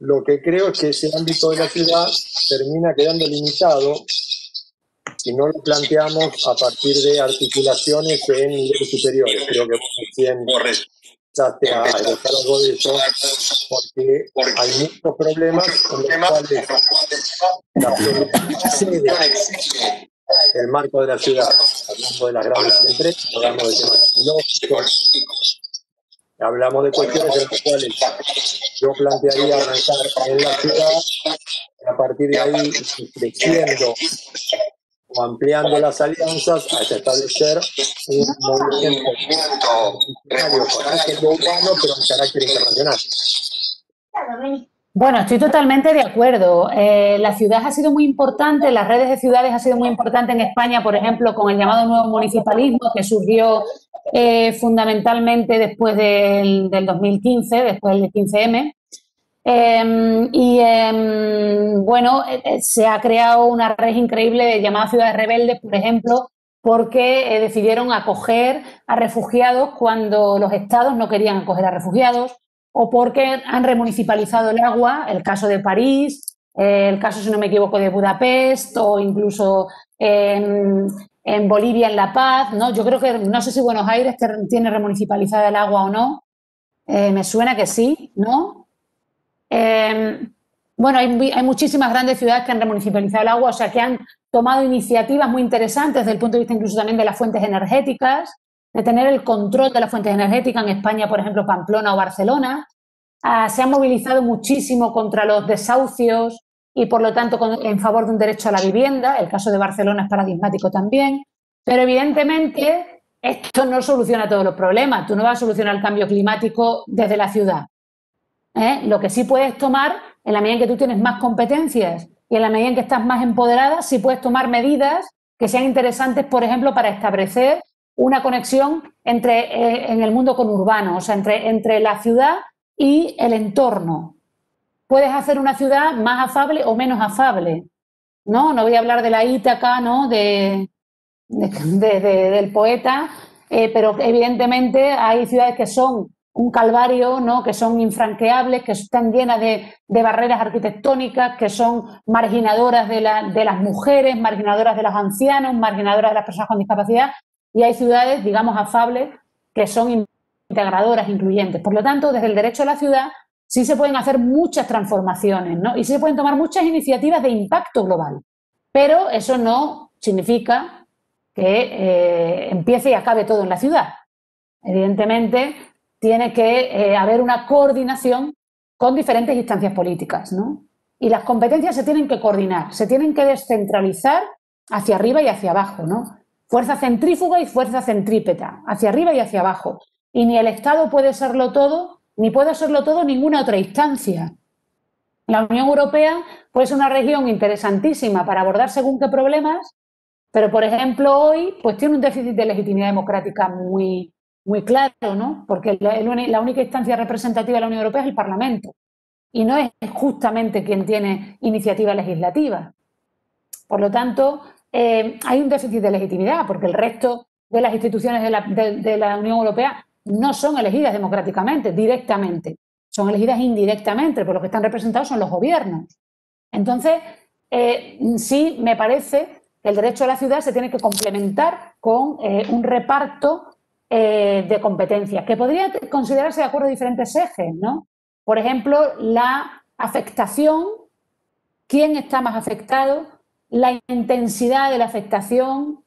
A: Lo que creo es que ese ámbito de la ciudad termina quedando limitado si no lo planteamos a partir de articulaciones en niveles superiores. Creo que vos recién empezaste a expresar algo de eso, porque hay muchos problemas en los cuales la solución excede el marco de la ciudad, hablando de las grandes empresas, hablamos de temas tecnológicos, hablamos de cuestiones en las cuales yo plantearía arrancar en la ciudad, y a partir de ahí creciendo o ampliando las alianzas hasta establecer un movimiento urbano, pero de carácter internacional.
B: Bueno, estoy totalmente de acuerdo. La ciudad ha sido muy importante, las redes de ciudades ha sido muy importante en España, por ejemplo, con el llamado nuevo municipalismo, que surgió fundamentalmente después del 2015, después del 15M. Bueno, se ha creado una red increíble de llamadas ciudades rebeldes, por ejemplo, porque decidieron acoger a refugiados cuando los estados no querían acoger a refugiados, o porque han remunicipalizado el agua, el caso de París, el caso, si no me equivoco, de Budapest, o incluso en Bolivia, en La Paz, ¿no? Yo creo que, no sé si Buenos Aires tiene remunicipalizada el agua o no, me suena que sí, ¿no? Bueno, hay muchísimas grandes ciudades que han remunicipalizado el agua, o sea, que han tomado iniciativas muy interesantes desde el punto de vista incluso también de las fuentes energéticas, de tener el control de las fuentes energéticas en España, por ejemplo, Pamplona o Barcelona. Se han movilizado muchísimo contra los desahucios y, por lo tanto, en favor de un derecho a la vivienda. El caso de Barcelona es paradigmático también. Pero, evidentemente, esto no soluciona todos los problemas. Tú no vas a solucionar el cambio climático desde la ciudad. Lo que sí puedes tomar, en la medida en que tú tienes más competencias y en la medida en que estás más empoderada, sí puedes tomar medidas que sean interesantes, por ejemplo, para establecer una conexión en el mundo conurbano, o sea, entre la ciudad y el entorno. Puedes hacer una ciudad más afable o menos afable, ¿no? No voy a hablar de la Ítaca, ¿no? del poeta, pero evidentemente hay ciudades que son un calvario, ¿no? Que son infranqueables, que están llenas de barreras arquitectónicas, que son marginadoras de las mujeres, marginadoras de los ancianos, marginadoras de las personas con discapacidad, y hay ciudades, digamos, afables, que son integradoras, incluyentes. Por lo tanto, desde el derecho a la ciudad sí se pueden hacer muchas transformaciones, ¿no? Y sí se pueden tomar muchas iniciativas de impacto global, pero eso no significa que empiece y acabe todo en la ciudad. Evidentemente, tiene que haber una coordinación con diferentes instancias políticas, ¿no? Y las competencias se tienen que coordinar, se tienen que descentralizar hacia arriba y hacia abajo, ¿no? Fuerza centrífuga y fuerza centrípeta, hacia arriba y hacia abajo. Y ni el Estado puede serlo todo, ni puede serlo todo ninguna otra instancia. La Unión Europea puede ser una región interesantísima para abordar según qué problemas, pero, por ejemplo, hoy pues tiene un déficit de legitimidad democrática muy, muy claro, ¿no? Porque la única instancia representativa de la Unión Europea es el Parlamento y no es justamente quien tiene iniciativa legislativa. Por lo tanto, hay un déficit de legitimidad porque el resto de las instituciones de la Unión Europea no son elegidas democráticamente, directamente. Son elegidas indirectamente, por lo que están representados son los gobiernos. Entonces, sí me parece que el derecho a la ciudad se tiene que complementar con un reparto de competencias, que podría considerarse de acuerdo a diferentes ejes, ¿no? Por ejemplo, la afectación, quién está más afectado, la intensidad de la afectación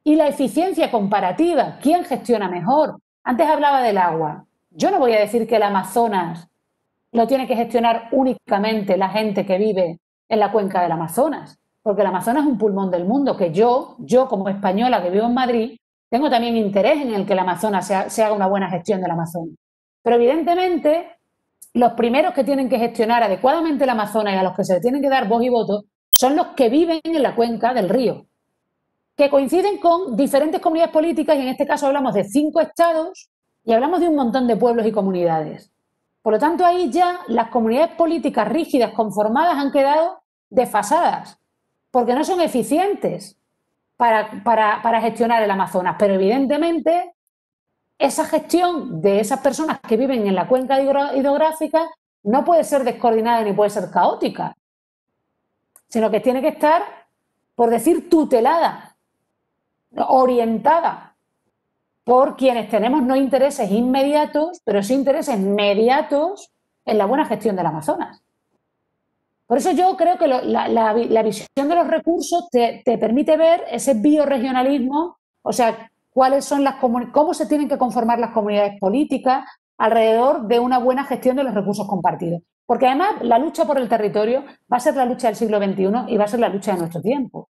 B: y la eficiencia comparativa, quién gestiona mejor. Antes hablaba del agua. Yo no voy a decir que el Amazonas lo tiene que gestionar únicamente la gente que vive en la cuenca del Amazonas, porque el Amazonas es un pulmón del mundo, que yo como española que vivo en Madrid, tengo también interés en el que el Amazonas se haga una buena gestión del Amazonas. Pero evidentemente, los primeros que tienen que gestionar adecuadamente el Amazonas y a los que se le tienen que dar voz y voto son los que viven en la cuenca del río, que coinciden con diferentes comunidades políticas, y en este caso hablamos de 5 estados y hablamos de un montón de pueblos y comunidades. Por lo tanto, ahí ya las comunidades políticas rígidas conformadas han quedado desfasadas, porque no son eficientes para gestionar el Amazonas. Pero evidentemente, esa gestión de esas personas que viven en la cuenca hidrográfica no puede ser descoordinada ni puede ser caótica, sino que tiene que estar, por decir, tutelada, orientada por quienes tenemos no intereses inmediatos, pero sí intereses mediatos en la buena gestión del Amazonas. Por eso yo creo que la visión de los recursos te permite ver ese biorregionalismo, o sea, cómo se tienen que conformar las comunidades políticas alrededor de una buena gestión de los recursos compartidos. Porque además la lucha por el territorio va a ser la lucha del siglo XXI y va a ser la lucha de nuestro tiempo.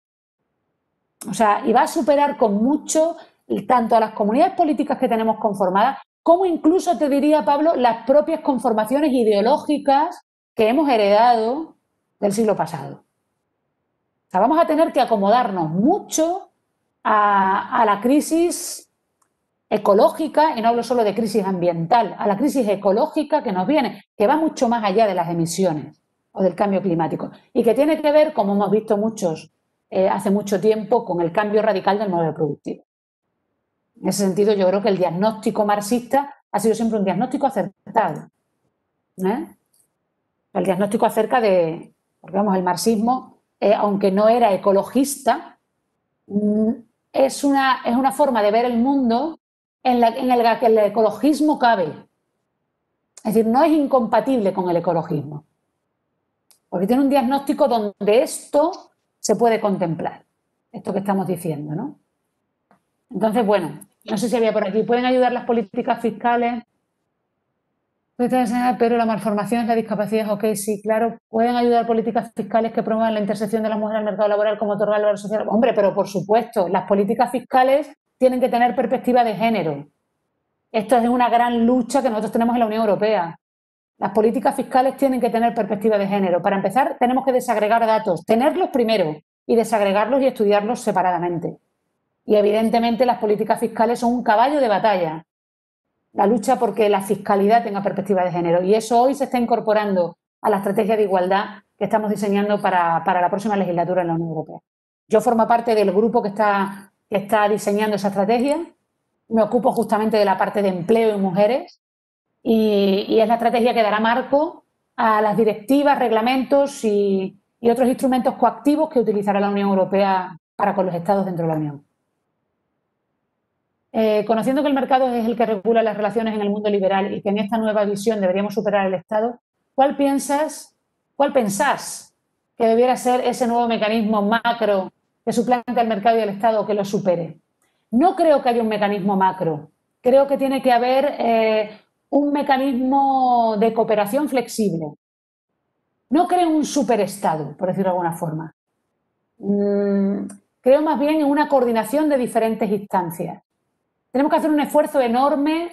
B: O sea, y va a superar con mucho tanto a las comunidades políticas que tenemos conformadas, como incluso, te diría, Pablo, las propias conformaciones ideológicas que hemos heredado del siglo pasado. O sea, vamos a tener que acomodarnos mucho a la crisis ecológica, y no hablo solo de crisis ambiental, a la crisis ecológica que nos viene, que va mucho más allá de las emisiones o del cambio climático, y que tiene que ver, como hemos visto muchos hace mucho tiempo, con el cambio radical del modelo productivo. En ese sentido, yo creo que el diagnóstico marxista ha sido siempre un diagnóstico acertado. El diagnóstico acerca de, porque vamos, el marxismo, aunque no era ecologista, es una forma de ver el mundo en la que el ecologismo cabe. Es decir, no es incompatible con el ecologismo, porque tiene un diagnóstico donde esto se puede contemplar, esto que estamos diciendo, ¿no? Entonces, bueno, no sé si había por aquí. ¿Pueden ayudar las políticas fiscales? Pero la malformación es la discapacidad. Ok, sí, claro. ¿Pueden ayudar políticas fiscales que promuevan la intersección de las mujeres al mercado laboral como otorgar el valor social? Hombre, pero por supuesto, las políticas fiscales tienen que tener perspectiva de género. Esto es una gran lucha que nosotros tenemos en la Unión Europea. Las políticas fiscales tienen que tener perspectiva de género. Para empezar, tenemos que desagregar datos, tenerlos primero y desagregarlos y estudiarlos separadamente. Y evidentemente las políticas fiscales son un caballo de batalla, la lucha porque la fiscalidad tenga perspectiva de género. Y eso hoy se está incorporando a la estrategia de igualdad que estamos diseñando para la próxima legislatura en la Unión Europea. Yo formo parte del grupo que está diseñando esa estrategia. Me ocupo justamente de la parte de empleo y mujeres. Y es la estrategia que dará marco a las directivas, reglamentos y otros instrumentos coactivos que utilizará la Unión Europea para con los Estados dentro de la Unión. Conociendo que el mercado es el que regula las relaciones en el mundo liberal y que en esta nueva visión deberíamos superar el Estado, ¿cuál pensás que debiera ser ese nuevo mecanismo macro que suplante al mercado y al Estado o que lo supere? No creo que haya un mecanismo macro. Creo que tiene que haber un mecanismo de cooperación flexible. No creo en un superestado, por decirlo de alguna forma. Creo más bien en una coordinación de diferentes instancias. Tenemos que hacer un esfuerzo enorme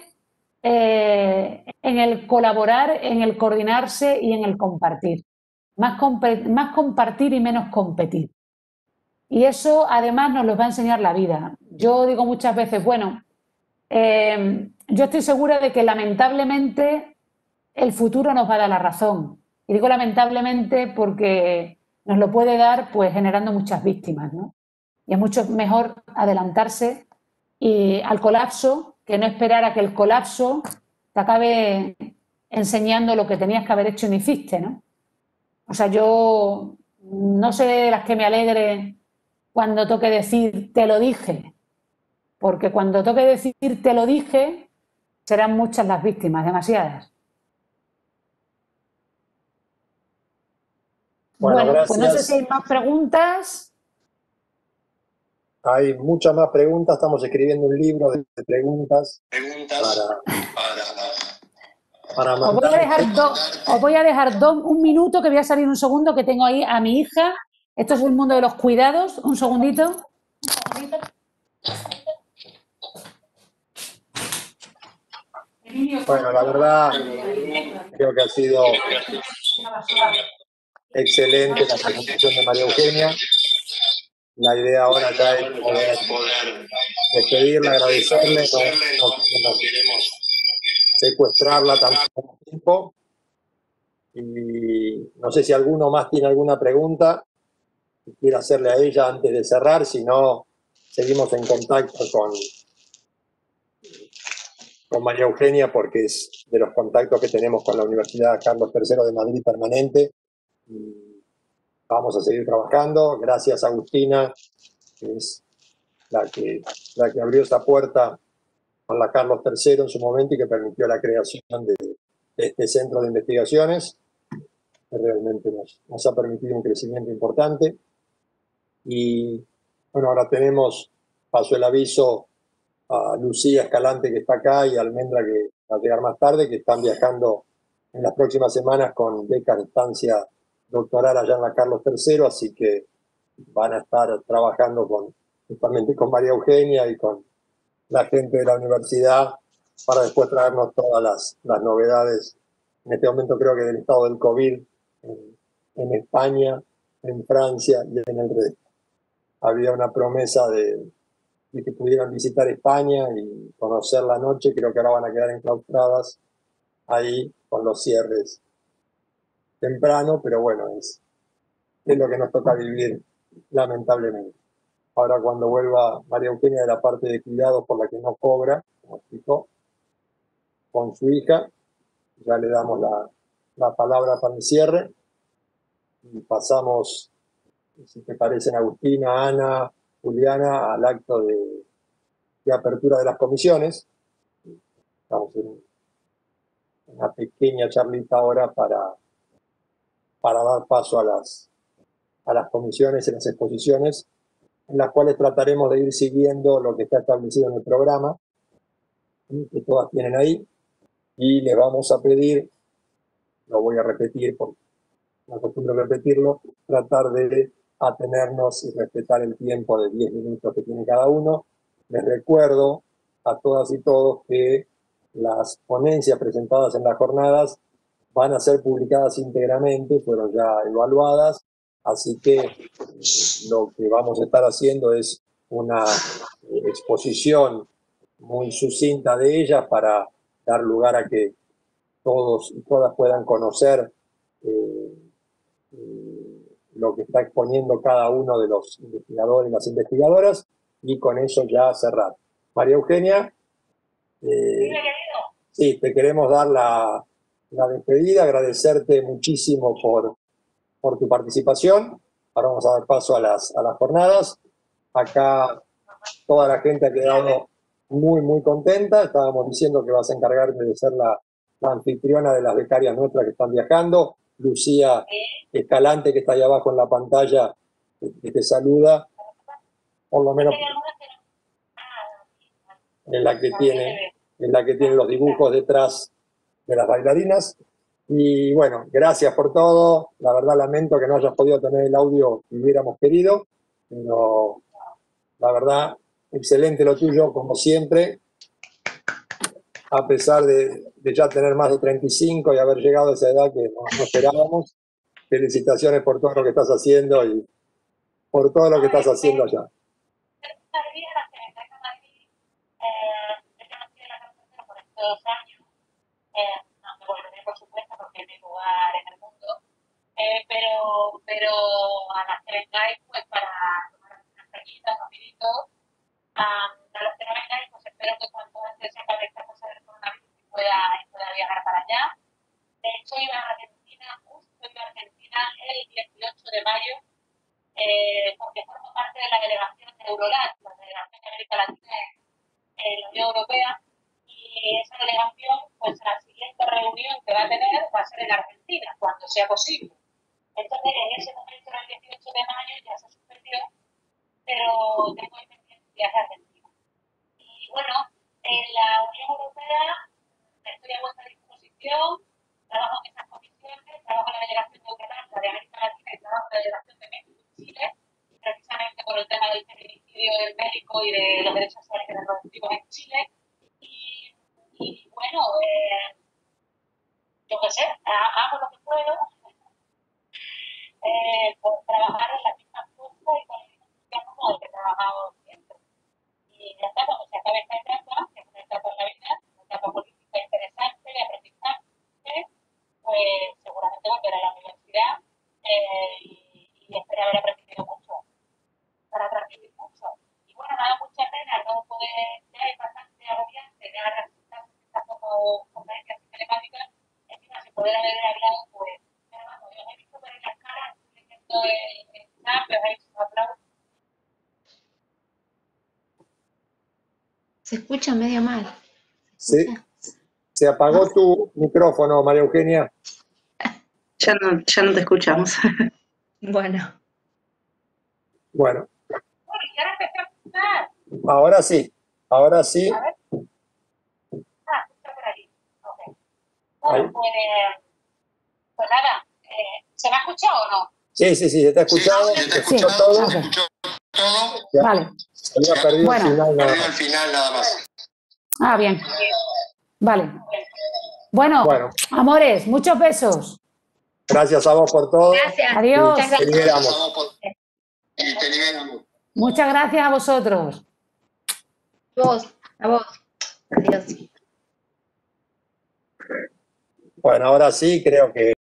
B: en el colaborar, en el coordinarse y en el compartir. más compartir y menos competir. Y eso además nos lo va a enseñar la vida. Yo digo muchas veces, bueno, yo estoy segura de que lamentablemente el futuro nos va a dar la razón. Y digo lamentablemente porque nos lo puede dar pues generando muchas víctimas, ¿no? Y es mucho mejor adelantarse al colapso que no esperar a que el colapso te acabe enseñando lo que tenías que haber hecho y no hiciste, ¿no? O sea, yo no sé de las que me alegre cuando toque decir te lo dije, porque cuando toque decir te lo dije serán muchas las víctimas, demasiadas. Bueno, pues no sé si hay más preguntas.
A: Hay muchas más preguntas, estamos escribiendo un libro de preguntas para mandar.
B: Os voy a dejar un minuto, que voy a salir un segundo, que tengo ahí a mi hija. Esto es el mundo de los cuidados. Un segundito.
A: Bueno, la verdad, creo que ha sido excelente la presentación de María Eugenia. La idea ahora ya es poder despedirla, agradecerle, no queremos secuestrarla tanto tiempo. Y no sé si alguno más tiene alguna pregunta que quiera hacerle a ella antes de cerrar, si no, seguimos en contacto con María Eugenia, porque es de los contactos que tenemos con la Universidad Carlos III de Madrid permanente. Y vamos a seguir trabajando. Gracias a Agustina, que es la que abrió esa puerta con la Carlos III en su momento y que permitió la creación de este centro de investigaciones, que realmente nos ha permitido un crecimiento importante. Y bueno, ahora paso el aviso a Lucía Escalante, que está acá, y a Almendra, que va a llegar más tarde, que están viajando en las próximas semanas con becas de estancia doctoral allá en la Carlos III, así que van a estar trabajando justamente con María Eugenia y con la gente de la universidad para después traernos todas las novedades. En este momento creo que del estado del COVID en España, en Francia y en el resto. Había una promesa de que pudieran visitar España y conocer la noche. Creo que ahora van a quedar enclaustradas ahí con los cierres temprano, pero bueno, es lo que nos toca vivir, lamentablemente. Ahora, cuando vuelva María Eugenia de la parte de cuidados por la que no cobra, como explicó, con su hija, ya le damos la palabra para el cierre y pasamos, si te parecen, Agustina, Ana, Juliana, al acto de apertura de las comisiones. Estamos en una pequeña charlita ahora para dar paso a las comisiones y las exposiciones, en las cuales trataremos de ir siguiendo lo que está establecido en el programa, que todas tienen ahí, y les vamos a pedir, lo voy a repetir porque me acostumbro a repetirlo, tratar de atenernos y respetar el tiempo de 10 minutos que tiene cada uno. Les recuerdo a todas y todos que las ponencias presentadas en las jornadas van a ser publicadas íntegramente, fueron ya evaluadas, así que lo que vamos a estar haciendo es una exposición muy sucinta de ellas para dar lugar a que todos y todas puedan conocer lo que está exponiendo cada uno de los investigadores y las investigadoras, y con eso ya cerrar. María Eugenia, sí, te queremos dar la despedida, agradecerte muchísimo por tu participación. Ahora vamos a dar paso a las jornadas. Acá toda la gente ha quedado muy, muy contenta. Estábamos diciendo que vas a encargarte de ser la anfitriona de las becarias nuestras que están viajando. Lucía Escalante, que está ahí abajo en la pantalla, que te saluda, por lo menos en la que tiene los dibujos detrás de las bailarinas. Y bueno, gracias por todo. La verdad lamento que no hayas podido tener el audio que hubiéramos querido, pero la verdad, excelente lo tuyo, como siempre, a pesar de ya tener más de 35 y haber llegado a esa edad que no esperábamos. felicitaciones por todo lo que estás haciendo y por todo lo que estás haciendo allá.
B: Por supuesto, porque es mi lugar en el mundo, pero a las que vengáis, pues para tomar unas cañitas, unos vinitos, a los que no vengáis, pues espero que cuanto antes se acabe esta cosa del coronavirus y pueda viajar para allá. De hecho, iba a Argentina, el 18 de mayo, porque formo parte de la delegación de Eurolat, la delegación de América Latina en la Unión Europea, y esa delegación, pues la siguiente reunión que va a tener va a ser en Argentina, cuando sea posible. Entonces, en ese momento, el 18 de mayo, ya se suspendió, pero tengo intención de viaje a Argentina. Y bueno, en la Unión Europea estoy a vuestra disposición, trabajo en esas comisiones, trabajo en la delegación de Eurolat, la de América Latina, y trabajo en la delegación de México y Chile, precisamente por el tema del feminicidio del México y de los derechos sexuales y reproductivos en Chile. Y bueno, yo qué sé, hago lo que puedo por trabajar en la misma fuerza y con el mismo entusiasmo con el que he trabajado siempre. Y ya está, cuando se acabe esta etapa, que es una etapa en la vida, una etapa política interesante, de aprendizaje, pues seguramente volveré a la universidad y espero haber aprendido mucho, para transmitir mucho. Y bueno, me da mucha pena no poder, ya es bastante agobiante, ya resulta como conferencias telemáticas, encima sin poder haber hablado, pues, pero vamos, yo he visto por ahí las caras, leyendo el chat, pero hay sus aplausos.
D: Se escucha medio mal.
A: Sí. Se apagó tu micrófono, María Eugenia.
E: Ya no te escuchamos.
D: Bueno.
A: Bueno.
B: Bueno, y ahora empecé a escuchar.
A: Ahora sí.
B: A ver. Escucha por ahí. Ok. Bueno, pues nada, ¿se me ha escuchado o no?
A: Sí, se te ha escuchado, se escuchó todo. Ya,
B: Vale.
A: había perdido
B: el
A: final nada más.
B: Ah, bien. Vale. Bueno, amores, muchos besos.
A: Gracias a vos por todo.
D: Gracias.
B: Adiós.
A: Te liberamos. Te liberamos.
B: Muchas gracias a vosotros.
D: A vos. Adiós.
A: Bueno, ahora sí, creo que